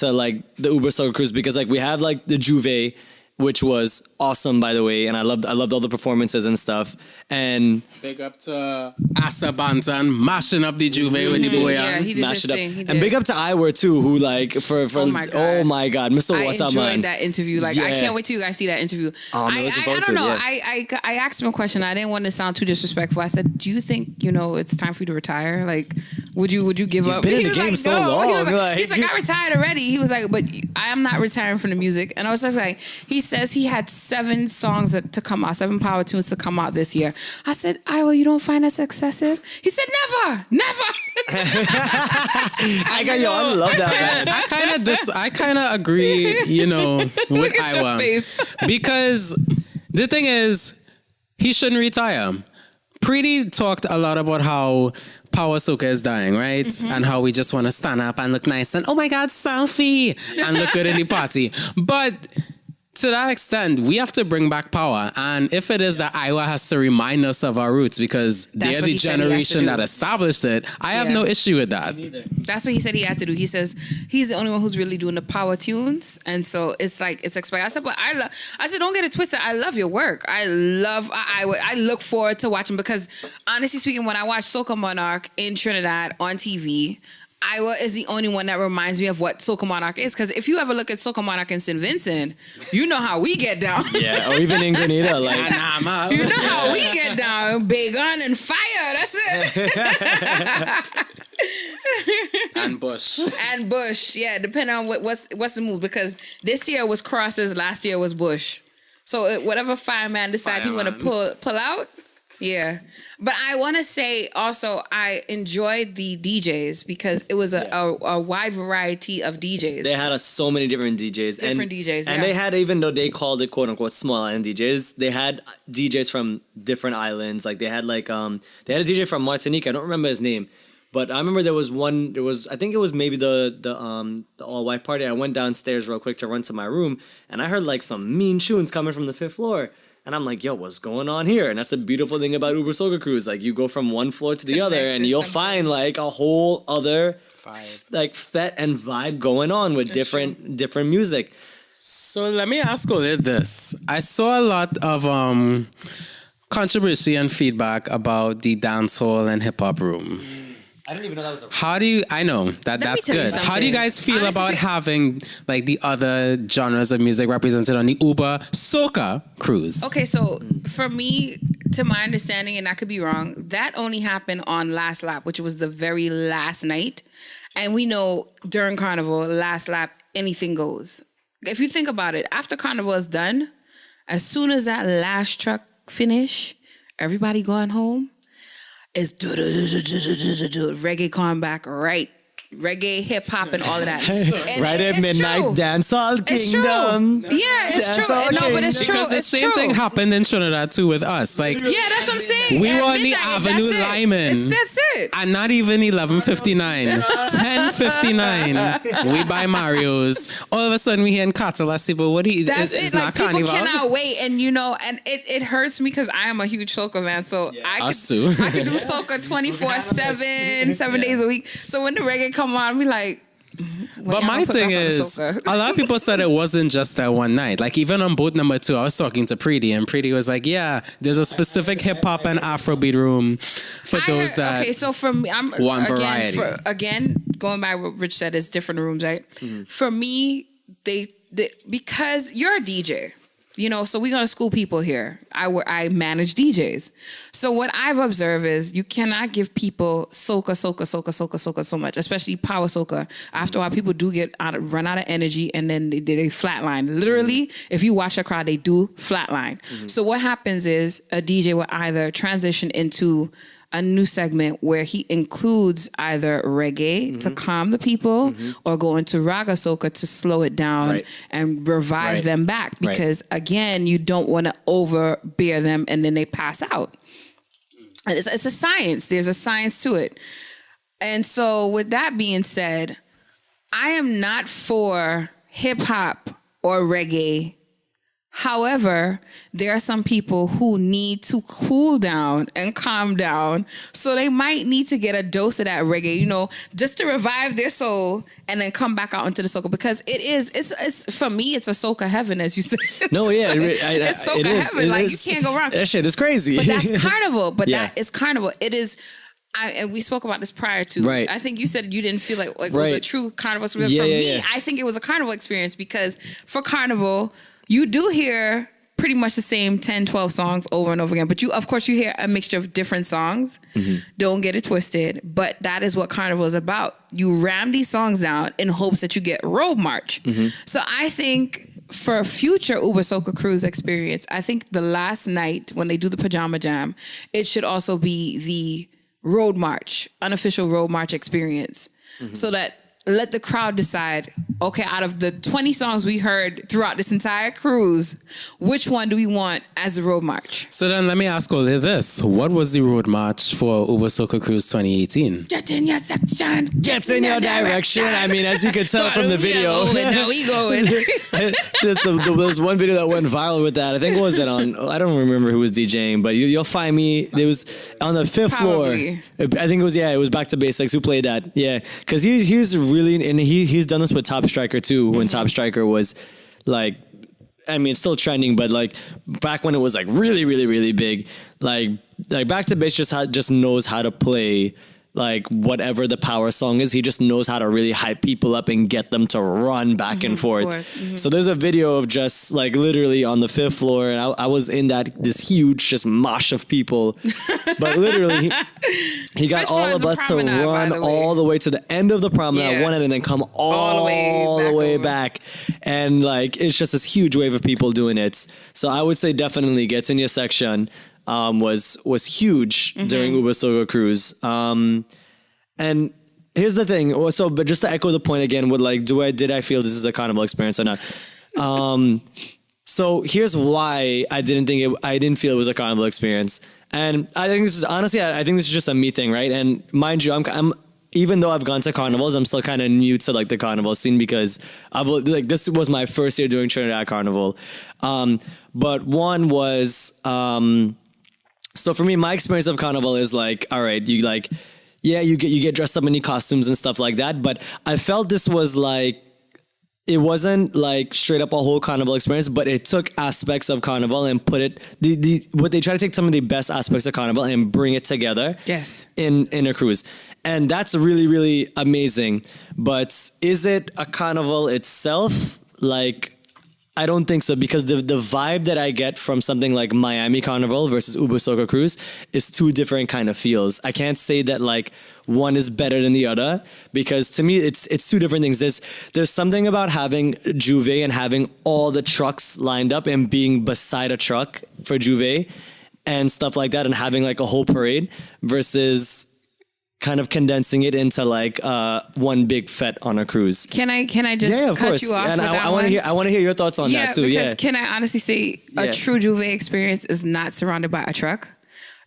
like the Uber Soca Cruise, because like we have like the Juve, which was awesome, by the way, and I loved all the performances and stuff. And big up to Asa Bantan mashing up the Juve with the boy. Yeah, he did his thing. And big up to Iwer too, who like for oh my god, Mr. What's Up, man. I enjoyed that interview. Like, I can't wait till you guys see that interview. I don't know. I asked him a question. I didn't want to sound too disrespectful. I said, do you think, it's time for you to retire? Like, Would you give up? Been in He the was game like, so no. long. He's like, I retired already. He was like, but I am not retiring from the music. And I was just like, he says he had 7 songs to come out, 7 power tunes to come out this year. I said, Iowa, you don't find that excessive? He said, never. I love that, man. I kind of agree, you know, with Look at your Iowa. face. Because the thing is, he shouldn't retire. Preety talked a lot about how power soca is dying, right? Mm-hmm. And how we just want to stand up and look nice and, oh my God, selfie, and look good in the party. But to that extent, we have to bring back power. And if it is that Iowa has to remind us of our roots because That's they're what the he said he has to generation do. that established it, I have no issue with that. That's what he said he had to do. He says he's the only one who's really doing the power tunes, and so it's like it's expected. I said, but I said, don't get it twisted. I love your work. I look forward to watching because honestly speaking, when I watch Soca Monarch in Trinidad on TV, Iowa is the only one that reminds me of what Soca Monarch is. Because if you ever look at Soca Monarch in St. Vincent, you know how we get down. Yeah, or even in Grenada, like You know how we get down. Big on and fire. That's it. And Bush. And Bush, yeah, depending on what's the move. Because this year was Crosses, last year was Bush. So whatever fireman decide he want to pull out, yeah. But I want to say also I enjoyed the DJs because it was a wide variety of DJs. they had so many different DJs. And they had, even though they called it quote unquote small island DJs, they had DJs from different islands. Like they had they had a DJ from Martinique. I don't remember his name. But I remember there was I think it was maybe the all white party. I went downstairs real quick to run to my room and I heard like some mean tunes coming from the 5th floor. And I'm like, yo, what's going on here? And that's the beautiful thing about Uber Soca Cruise. Like you go from one floor to the other and you'll find like a whole other like fet and vibe going on with different music. So let me ask you this. I saw a lot of controversy and feedback about the dancehall and hip hop room. I didn't even know that was a... I know that's good. How do you guys feel about having like the other genres of music represented on the Uber Soca Cruise? Okay, so for me, to my understanding, and I could be wrong, that only happened on Last Lap, which was the very last night. And we know during Carnival, Last Lap, anything goes. If you think about it, after Carnival is done, as soon as that last truck finish, everybody going home, is reggae coming back, right? Reggae, hip hop, and all of that. Right at midnight, dancehall kingdom. Yeah, it's true. No, but it's true. Because the same thing happened in Trinidad too with us. Like, yeah, that's what I'm saying. We were on the Avenue Lyman. That's it. And not even 11:59, 10:59. We buy Mario's. All of a sudden we hear in Cattle. I say, but what do you? That's it's it. not Like people carnival. cannot wait, and and it hurts me because I am a huge soca fan. So I could do soca 24/7, 7 days a week. So when the reggae come on, we like. But my thing is, a lot of people said it wasn't just that one night. Like even on boat number 2, I was talking to Preety, and Preety was like, "Yeah, there's a specific hip hop and Afrobeat room for those that." Okay, so for me, I'm variety. Again, going by what Rich said, it's different rooms, right? Mm-hmm. For me, they because you're a DJ. So we're going to school people here. I manage DJs. So what I've observed is you cannot give people soca so much, especially power soca. After a while, people do run out of energy and then they flatline. Literally, if you watch a crowd, they do flatline. Mm-hmm. So what happens is a DJ will either transition into a new segment where he includes either reggae to calm the people or go into raga soca to slow it down and revive them back because again, you don't want to overbear them and then they pass out. And it's a science. There's a science to it. And so with that being said, I am not for hip hop or reggae. However, there are some people who need to cool down and calm down. So they might need to get a dose of that reggae, just to revive their soul and then come back out into the soca because it's for me, it's a soca heaven, as you said. No, yeah. It's soca heaven. You can't go wrong. That shit is crazy. But that's carnival. That is carnival. It is. And we spoke about this prior to. Right. I think you said you didn't feel like it was a true carnival experience. For me, I think it was a carnival experience because for carnival, you do hear pretty much the same 10, 12 songs over and over again. But of course, you hear a mixture of different songs. Don't get it twisted. But that is what Carnival is about. You ram these songs down in hopes that you get Road March. So I think for a future Uber Soca Cruise experience, I think the last night when they do the Pajama Jam, it should also be the Road March, unofficial Road March experience. So that let the crowd decide, okay, out of the 20 songs we heard throughout this entire cruise, which one do we want as the road march? So then let me ask all this. What was the road march for Uber Soca Cruise 2018? Get in your section. Get in your direction. I mean, as you could tell from the video. Now we going. There was one video that went viral with that. I think, was it on, I don't remember who was DJing, but you'll find me. It was on the fifth Probably. floor. I think it was Back to Basics. Who played that? Yeah. Because he's really, and he's done this with Top Striker too, when Top Striker was like, I mean, it's still trending, but like back when it was like really, really, really big, like Back to Basics just knows how to play like whatever the power song is. He just knows how to really hype people up and get them to run back and forth. So there's a video of just like literally on the fifth floor, and I was in this huge just mosh of people, but literally he got all of us to run all the way to the end of the promenade, one end, and then come all the way back. And like, it's just this huge wave of people doing it. So I would say definitely Gets in Your Section was huge during Uber Soca Cruise. And here's the thing. But just to echo the point again, with like, did I feel this is a carnival experience or not? So here's why I didn't feel it was a carnival experience. And I think this is honestly, I think this is just a me thing, right? And mind you, I'm even though I've gone to carnivals, I'm still kind of new to like the carnival scene because this was my first year doing Trinidad Carnival. But one was, so for me, my experience of carnival is like, all right, you get dressed up in your costumes and stuff like that. But I felt this was like, it wasn't like straight up a whole carnival experience, but it took aspects of carnival and put it, what they try to take some of the best aspects of carnival and bring it together. Yes. In a cruise. And that's really, really amazing. But is it a carnival itself? Like, I don't think so, because the vibe that I get from something like Miami Carnival versus Uber Soca Cruise is two different kind of feels. I can't say that like one is better than the other, because to me it's two different things. There's something about having Juve and having all the trucks lined up and being beside a truck for Juve and stuff like that, and having like a whole parade versus kind of condensing it into like one big fete on a cruise. Can I just cut you off? And with I want to hear your thoughts on that too. Because can I honestly say a true Juve experience is not surrounded by a truck.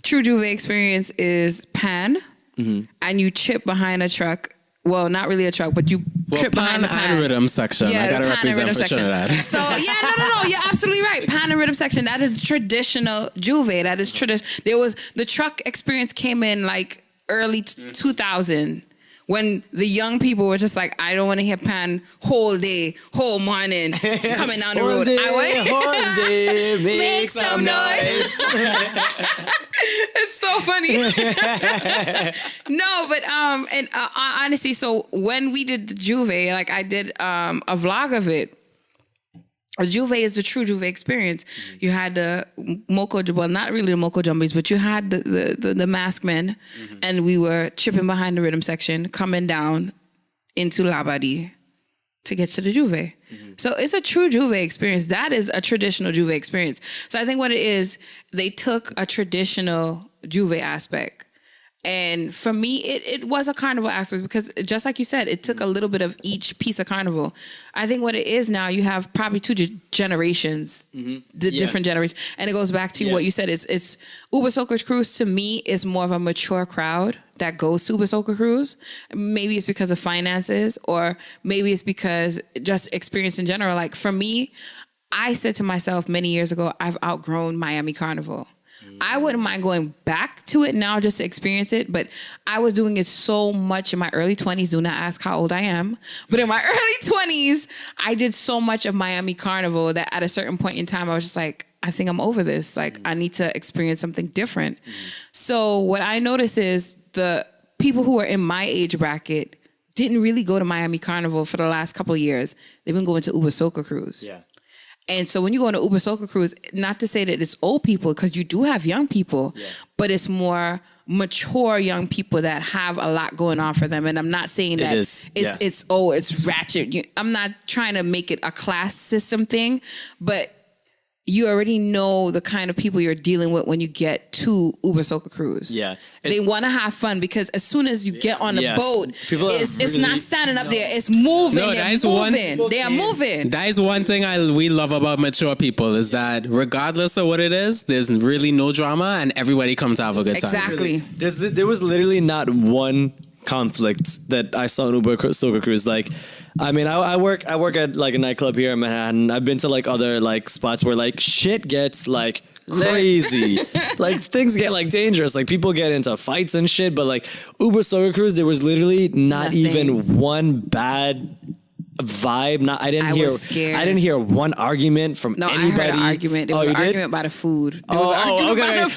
True Juve experience is pan, and you chip behind a truck. Well, not really a truck, but you trip behind the pan. And rhythm section. I gotta represent for Trinidad. So no, you're absolutely right. Pan and rhythm section. That is traditional Juve. That is tradition. The truck experience came in like early 2000, when the young people were just like, I don't want to hear pan whole day, whole morning, coming down the road. Whole day, make some noise. It's so funny. No, but honestly, so when we did the Juve, like I did a vlog of it. A Juve is the true Juve experience. You had the Moko, well, not really the Moko Jumbies, but you had the masked men, and we were chipping behind the rhythm section, coming down into Labadi to get to the Juve. So it's a true Juve experience. That is a traditional Juve experience. So I think what it is, they took a traditional Juve aspect. And for me, it was a carnival aspect, because just like you said, it took a little bit of each piece of carnival. I think what it is now, you have probably two generations, different generations. And it goes back to what you said. It's Uber Soca Cruise, to me, is more of a mature crowd that goes to Uber Soca Cruise. Maybe it's because of finances, or maybe it's because just experience in general. Like for me, I said to myself many years ago, I've outgrown Miami Carnival. I wouldn't mind going back to it now just to experience it, but I was doing it so much in my early 20s. Do not ask how old I am. But in my early 20s, I did so much of Miami Carnival that at a certain point in time, I was just like, I think I'm over this. Like, I need to experience something different. So what I noticed is the people who are in my age bracket didn't really go to Miami Carnival for the last couple of years. They've been going to Uber Soca Cruise. Yeah. And so when you go on an Uber Soca Cruise, not to say that it's old people, because you do have young people, but it's more mature young people that have a lot going on for them. And I'm not saying that it's ratchet. I'm not trying to make it a class system thing, but you already know the kind of people you're dealing with when you get to Uber Soca Cruise. Yeah. They want to have fun, because as soon as you get on the boat, it's not standing up there. It's moving. No, They are moving. That is one thing we love about mature people, is that regardless of what it is, there's really no drama and everybody comes to have a good time. Exactly. There was literally not one conflict that I saw in Uber Soca Cruise. Like, I mean, I work at like a nightclub here in Manhattan. I've been to like other like spots where like shit gets like crazy. Like things get like dangerous. Like people get into fights and shit. But like Uber Soca Cruise, there was literally not even one bad vibe. I didn't hear one argument from anybody. I heard an argument. There was an argument about the food. Okay.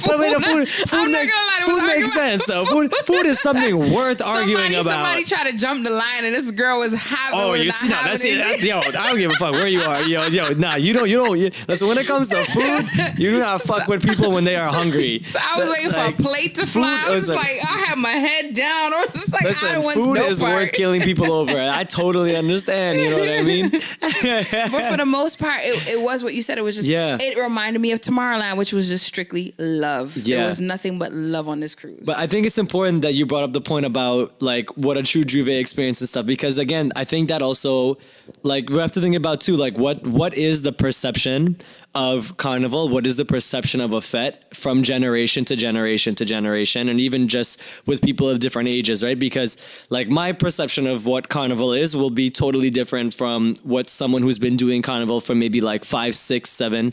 Food makes sense. So food is something worth arguing about. Somebody tried to jump the line, and this girl was having. Oh, you see now? That's it. Yo, I don't give a fuck where you are. Yo, nah, you don't. Listen, when it comes to food, you do not fuck with people when they are hungry. So I was waiting for a plate to fly. I was like, I had my head down. I was just like, I don't want no part. Food is worth killing people over. I totally understand. You know what I mean? But for the most part, it was what you said. It was just, it reminded me of Tomorrowland, which was just strictly love. There was nothing but love on this cruise. But I think it's important that you brought up the point about like what a true Juve experience and stuff, because again, I think that also, like, we have to think about too, like what is the perception of Carnival? What is the perception of a fete from generation to generation to generation, and even just with people of different ages, right? Because like my perception of what Carnival is will be totally different from what someone who's been doing Carnival for maybe like 5, 6, 7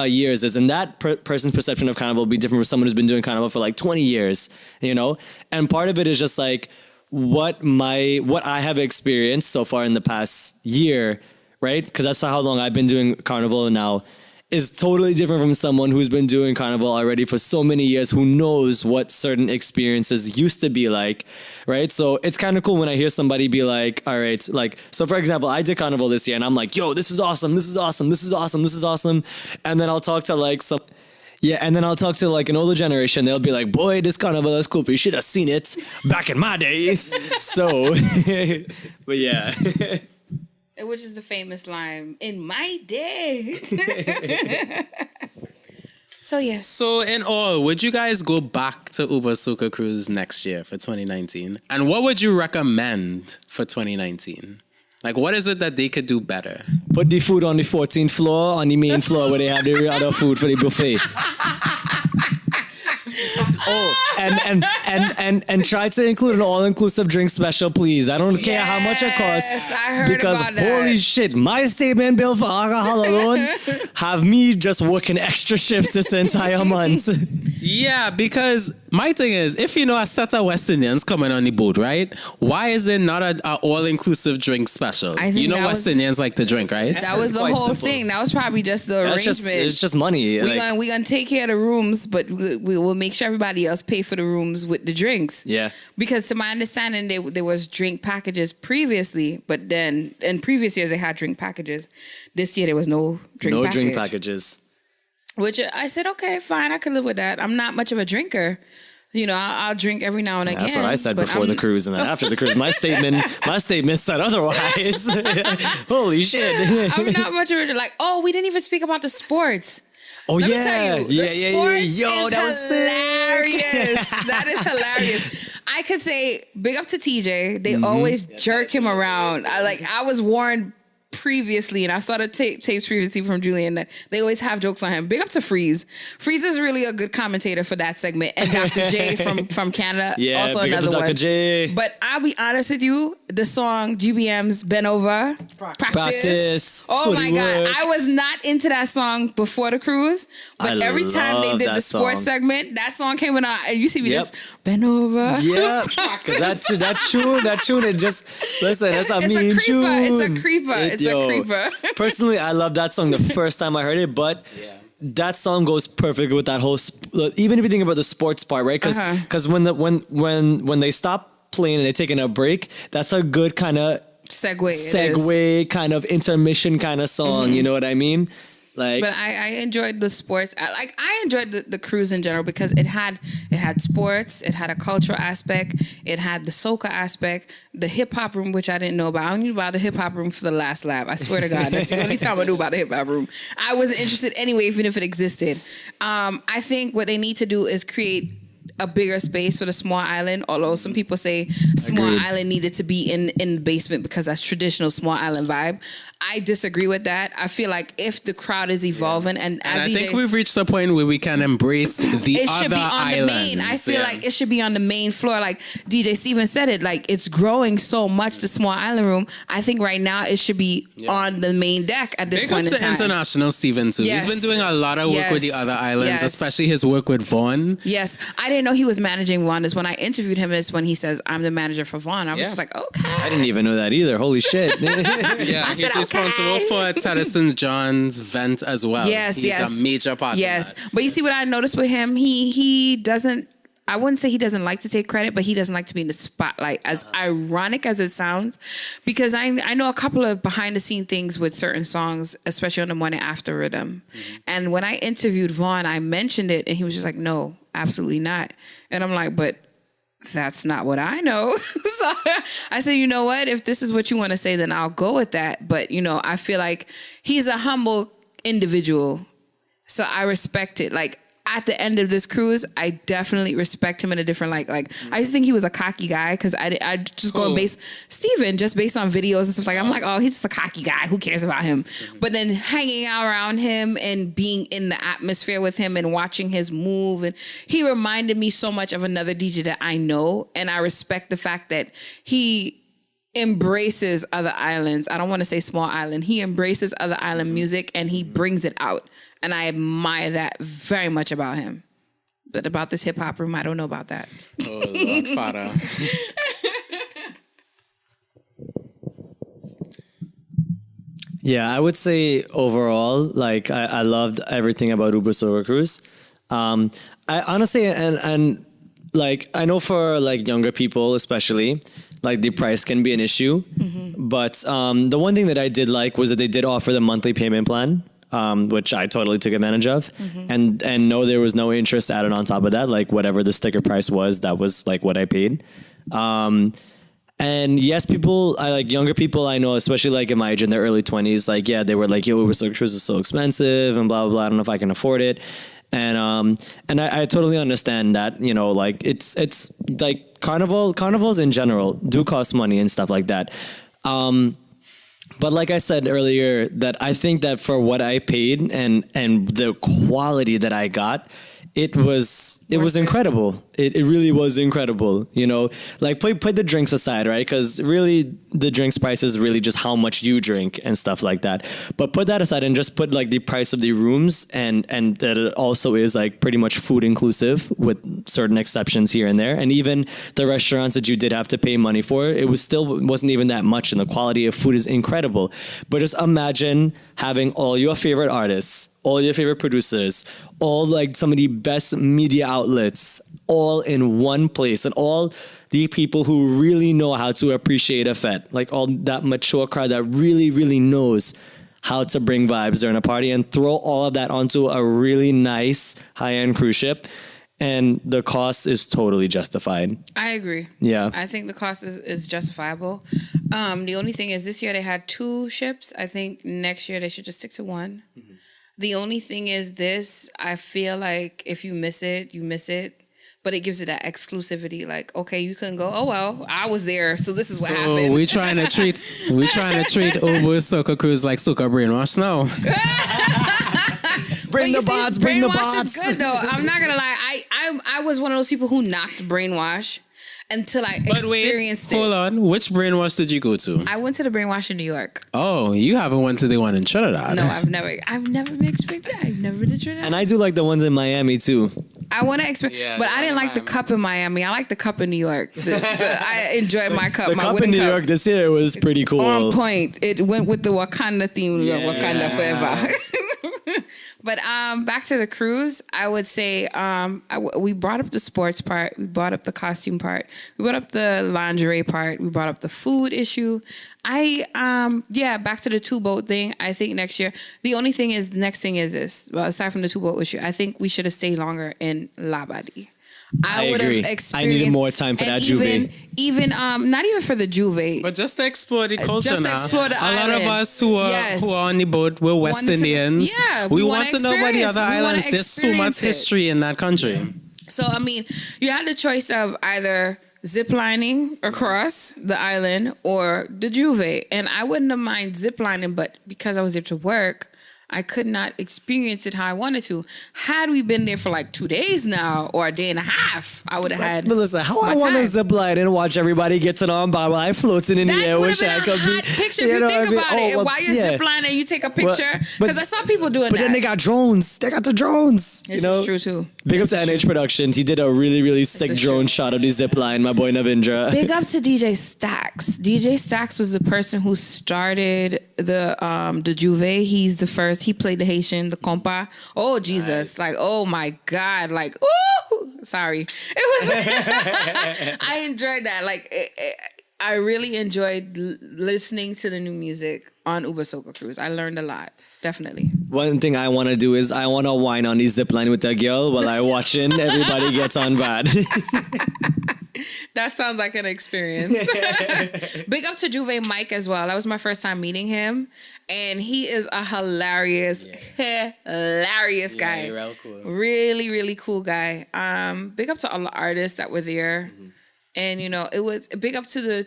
years is, and that person's perception of Carnival will be different from someone who's been doing Carnival for like 20 years, you know? And part of it is just like what I have experienced so far in the past year, right? Because that's how long I've been doing Carnival now, is totally different from someone who's been doing Carnival already for so many years, who knows what certain experiences used to be like, right? So it's kind of cool when I hear somebody be like, all right, like, so for example, I did Carnival this year and I'm like, yo, this is awesome, this is awesome, this is awesome, this is awesome. And then I'll talk to like an older generation. They'll be like, boy, this Carnival is cool, but you should have seen it back in my days. So, but yeah. Which is the famous line, in my day. So, yes. So, in all, would you guys go back to Uber Soca Cruise next year for 2019? And what would you recommend for 2019? Like, what is it that they could do better? Put the food on the 14th floor, on the main floor where they have the other food for the buffet. Oh, and try to include an all-inclusive drink special, please. I don't care how much it costs. I heard because about that. Holy shit, my statement bill for alcohol alone have me just working extra shifts this entire month. Yeah, because my thing is, if you know a set of West Indians coming on the boat, right? Why is it not an all-inclusive drink special? You know West Indians like to drink, right? That was the whole thing. That was probably just the arrangement. It's just money. We're gonna take care of the rooms, but we will make sure everybody else pay for the rooms with the drinks. Yeah. Because to my understanding, there was drink packages previously, but then in previous years they had drink packages. This year there was no drink packages. Which I said, okay, fine, I could live with that. I'm not much of a drinker. You know, I'll drink every now and again. That's what I said before the cruise, and then after the cruise, my statement said otherwise. Holy shit! I'm not much of a like. Oh, we didn't even speak about the sports. Oh, Let yeah. me tell you, Yo, that was hilarious. That is hilarious. I could say big up to TJ. They always jerk him around. I was warned previously, and I saw the tapes previously from Julian, that they always have jokes on him. Big up to Freeze. Freeze is really a good commentator for that segment. And Dr. J from Canada, also big another up to one. Dr. J. But I'll be honest with you, the song GBM's Bend Over, Practice. Oh my God. I was not into that song before the cruise, but every time they did the sports segment, that song came on, and you see me just bend over. Yeah, because that tune, it just, listen, that's a mean tune. It's a creeper. It's a creeper. Personally, I love that song the first time I heard it, but that song goes perfect with that whole, even if you think about the sports part, right? Because when they stop playing and they're taking a break, that's a good kind of segue kind of intermission kind of song. You know what I mean? Like, but I enjoyed the sports. I enjoyed the cruise in general because it had sports, it had a cultural aspect, it had the soca aspect, the hip hop room, which I didn't know about. I knew about the hip hop room for the last lap. I swear to God, that's the only time I knew about the hip hop room. I wasn't interested anyway, even if it existed. I think what they need to do is create a bigger space for the small island, although some people say small island needed to be in the basement because that's traditional small island vibe. I disagree with that. I feel like if the crowd is evolving and as I think we've reached a point where we can embrace the it other should be on islands. the main. I feel like it should be on the main floor. Like DJ Steven said it, like it's growing so much, the small island room. I think right now it should be on the main deck at this point in time. International Steven too. Yes. He's been doing a lot of work with the other islands, especially his work with Vaughn. Yes. I didn't know he was managing Vaughn. Is when I interviewed him, is when he says, I'm the manager for Vaughn. I was just like, okay. I didn't even know that either. Holy shit. Yeah, he's responsible for Tennyson John's vent as well. Yes, he's a major part of that. But you see what I noticed with him? He doesn't, I wouldn't say he doesn't like to take credit, but he doesn't like to be in the spotlight, as ironic as it sounds, because I know a couple of behind the scene things with certain songs, especially on the Morning After rhythm. And when I interviewed Vaughn, I mentioned it and he was just like, no, absolutely not. And I'm like, but that's not what I know. So I said, you know what? If this is what you want to say, then I'll go with that. But, you know, I feel like he's a humble individual. So I respect it. Like, at the end of this cruise, I definitely respect him in a different light. Like, I used to think he was a cocky guy because I just go based on videos and stuff like that. I'm like, oh, he's just a cocky guy. Who cares about him? But then hanging out around him and being in the atmosphere with him and watching his move, and he reminded me so much of another DJ that I know, and I respect the fact that he embraces other islands. I don't want to say small island. He embraces other island music and he brings it out. And I admire that very much about him. But about this hip hop room, I don't know about that. Oh, Lord Father. Yeah, I would say overall, like I loved everything about Uber Soca Cruise. I honestly, and like I know for like younger people especially, like the price can be an issue. But the one thing that I did like was that they did offer the monthly payment plan. Which I totally took advantage of, and no, there was no interest added on top of that. Like whatever the sticker price was, that was like what I paid. And yes, younger people I know, especially like in my age in their early 20s, like yeah, they were like, yo, Uber Soca Cruise is so expensive and blah blah blah. I don't know if I can afford it. And I totally understand that, you know, like it's like carnivals in general do cost money and stuff like that. But like I said earlier, that I think that for what I paid and the quality that I got, it was incredible. It really was incredible. You know, like put the drinks aside, right? Because really the drinks price is really just how much you drink and stuff like that. But put that aside and just put like the price of the rooms and that it also is like pretty much food inclusive with certain exceptions here and there. And even the restaurants that you did have to pay money for, it wasn't even that much, and the quality of food is incredible. But just imagine having all your favorite artists, all your favorite producers, all like some of the best media outlets all in one place, and all the people who really know how to appreciate a fete, like all that mature crowd that really, really knows how to bring vibes during a party, and throw all of that onto a really nice high-end cruise ship. And the cost is totally justified. I agree. Yeah. I think the cost is justifiable. The only thing is this year they had 2 ships. I think next year they should just stick to 1. The only thing is this, I feel like if you miss it, you miss it. But it gives it that exclusivity, like, okay, you can go, oh well, I was there, so this is what happened. So we're trying to treat Uber Soca Cruise like Soca Brainwash now. Bring the bots. Brainwash is good though. I'm not gonna lie. I was one of those people who knocked Brainwash until I experienced it. Hold on. Which Brainwash did you go to? I went to the Brainwash in New York. Oh, you haven't went to the one in Trinidad. No, I've never been experienced. I've never been to Trinidad. And I do like the ones in Miami too. I want to experience, but I didn't like the cup in Miami. I like the cup in New York. I enjoyed my cup. The my cup in New York this year was pretty cool. On point. It went with the Wakanda theme. Yeah. Wakanda forever. But back to the cruise, I would say we brought up the sports part, we brought up the costume part, we brought up the lingerie part, we brought up the food issue. Back to the two-boat thing. I think next year, the next thing is this. Well, aside from the two-boat issue, I think we should have stayed longer in Labadie. I would have experienced. I needed more time for that Juve. Even not even for the Juve, but just to explore the culture. Just to explore the island. A lot of us who are on the boat were West Indians. We want to know about the other islands. There's so much history in that country. So I mean, you had the choice of either ziplining across the island or the Juve, and I wouldn't have mind ziplining, but because I was there to work, I could not experience it how I wanted to. Had we been there for like 2 days now or a day and a half, I would have had. But listen, how I want to zip line and watch everybody get to on board while I floating in the air. Wish I could be. Picture if you think about it. While you're zip lining, you take a picture because I saw people doing that. But then they got drones. They got the drones. This is true too. Big up to NH Productions. He did a really, really sick drone shot of the zip line. My boy Navindra. Big up to DJ Stax. DJ Stax was the person who started the Juve. He's the first. He played the Haitian, the compa. Oh Jesus! Nice. Like, oh my God! Like, ooh! Sorry, it was. I enjoyed that. Like, I really enjoyed listening to the new music on Uber Soca Cruise. I learned a lot. Definitely. One thing I want to do is I want to whine on the zip line with a girl while I watching everybody gets on bad. That sounds like an experience. Big up to Juve Mike as well. That was my first time meeting him. And he is a hilarious guy. Real cool. Really, really cool guy. Big up to all the artists that were there. Mm-hmm. And, it was big up to Uber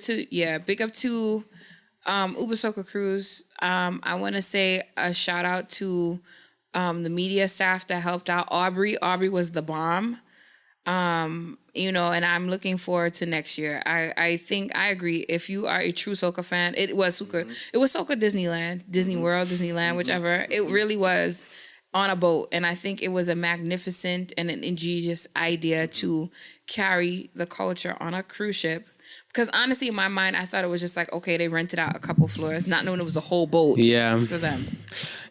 Soca Cruise. I want to say a shout out to the media staff that helped out. Aubrey was the bomb. And I'm looking forward to next year. I think I agree. If you are a true soca fan, it was Soca Disneyland, Disney World, Disneyland, whichever. It really was on a boat. And I think it was a magnificent and an ingenious idea to carry the culture on a cruise ship. Because honestly, in my mind, I thought it was just like, okay, they rented out a couple floors, not knowing it was a whole boat for them.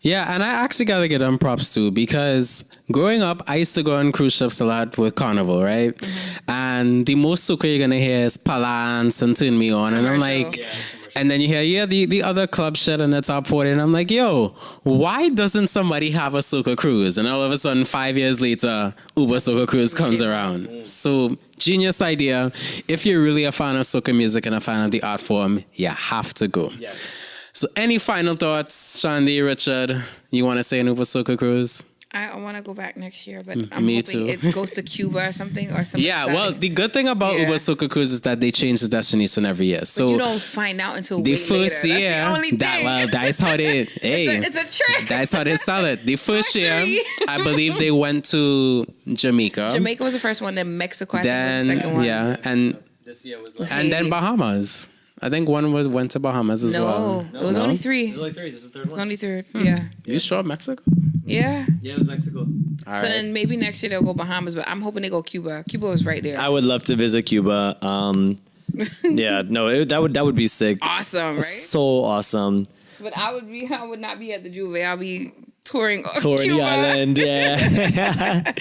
Yeah, and I actually got to get them props too, because growing up, I used to go on cruise ships a lot with Carnival, right? Mm-hmm. And the most soca you're going to hear is Palance and Turn Me On. And I'm like... And then you hear, the other club shit in the top 40. And I'm like, yo, why doesn't somebody have a soca cruise? And all of a sudden, 5 years later, Uber Soca Cruise comes around. So, genius idea. If you're really a fan of soca music and a fan of the art form, you have to go. Yes. So, any final thoughts, Chandy, Richard, you want to say an Uber Soca Cruise? I want to go back next year, but I'm hoping it goes to Cuba or something. Yeah, well, the good thing about Uber Soca Cruise is that they change the destination every year. So but you don't find out until the first later. Year. That's the only thing. That's how they. It's a trick. That's how they sell it. The first year, I believe they went to Jamaica. Jamaica was the first one. Then Mexico, I think, was the second one. Yeah, and this year was and then Bahamas. I think one went to Bahamas as well. No, it was only 3. It was only 3. This is the third one. It was only 3rd. Yeah. You sure Mexico? Yeah. Yeah, it was Mexico. All so then maybe next year they'll go Bahamas, but I'm hoping they go Cuba. Cuba was right there. I would love to visit Cuba. That would be sick. Awesome, right? So awesome. But I would not be at the Juve. I'll be touring Cuba. The island, yeah.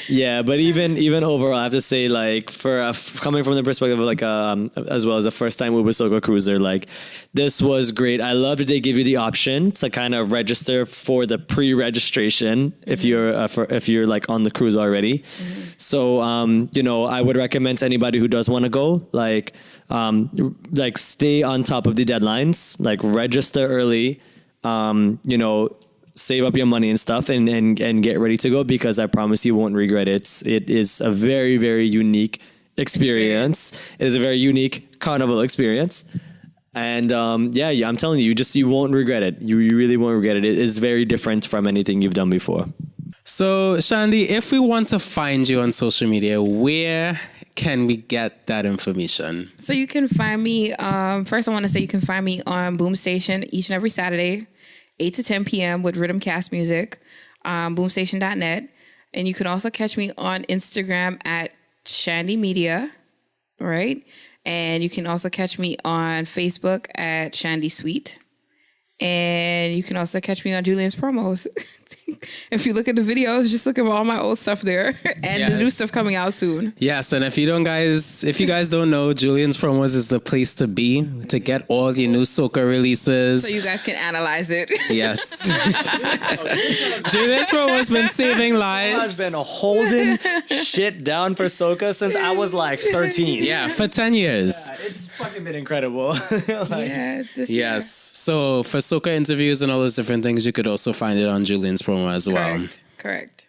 Yeah, but even overall, I have to say, like, for coming from the perspective of, like, as well as a first-time Uber Soca cruiser, like, this was great. I love that they give you the option to kind of register for the pre-registration if you're like on the cruise already. Mm-hmm. So, I would recommend to anybody who does want to go, like stay on top of the deadlines, like register early, save up your money and stuff and get ready to go, because I promise you won't regret it. It is a very, very unique experience. It is a very unique carnival experience. And I'm telling you, you won't regret it. You really won't regret it. It is very different from anything you've done before. So, Chandy, if we want to find you on social media, where can we get that information? So you can find me, first I want to say you can find me on Boom Station each and every Saturday, 8 to 10 p.m. with Rhythmcast Music, boomstation.net. And you can also catch me on Instagram at Chandy Media, right? And you can also catch me on Facebook at Chandy Sweet. And you can also catch me on Julians Promos. if you look at the videos, just look at all my old stuff there and the new stuff coming out soon. Yes, and if you guys don't know, Julians Promos is the place to be to get all your new soca releases. So you guys can analyze it. Yes. Julians Promos been saving lives. I've been holding shit down for soca since I was like 13. Yeah, for 10 years. Yeah, it's fucking been incredible. Yes. So for soca interviews and all those different things, you could also find it on Julian's Promo as well. Correct.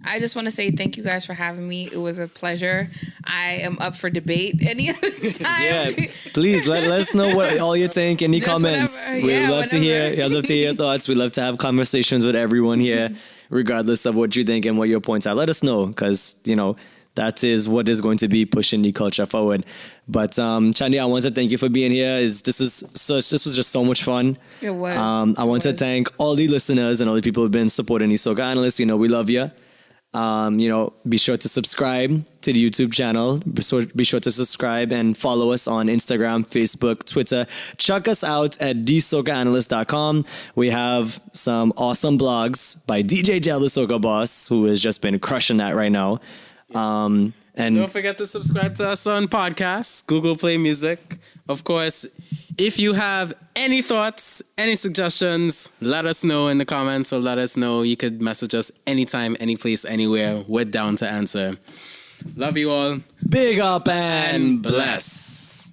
I just want to say thank you guys for having me. It was a pleasure. I am up for debate any other time. Yeah, please let us know what all you think. Any Just comments? whenever. We'd Yeah, love to hear. whenever. I'd love to hear your thoughts. We'd love to have conversations with everyone here, regardless of what you think and what your points are. Let us know, because that is what is going to be pushing the culture forward. But Chandy, I want to thank you for being here. This was just so much fun. It was. I want to thank all the listeners and all the people who've been supporting the Soca Analysts. We love you. Be sure to subscribe to the YouTube channel. Be sure to subscribe and follow us on Instagram, Facebook, Twitter. Check us out at thesocaanalyst.com. We have some awesome blogs by DJ Del the Soca Boss, who has just been crushing that right now. And don't forget to subscribe to us on podcasts, Google Play Music. Of course, if you have any thoughts, any suggestions, let us know in the comments, or let us know. You could message us anytime, any place, anywhere. We're down to answer. Love you all. Big up and bless.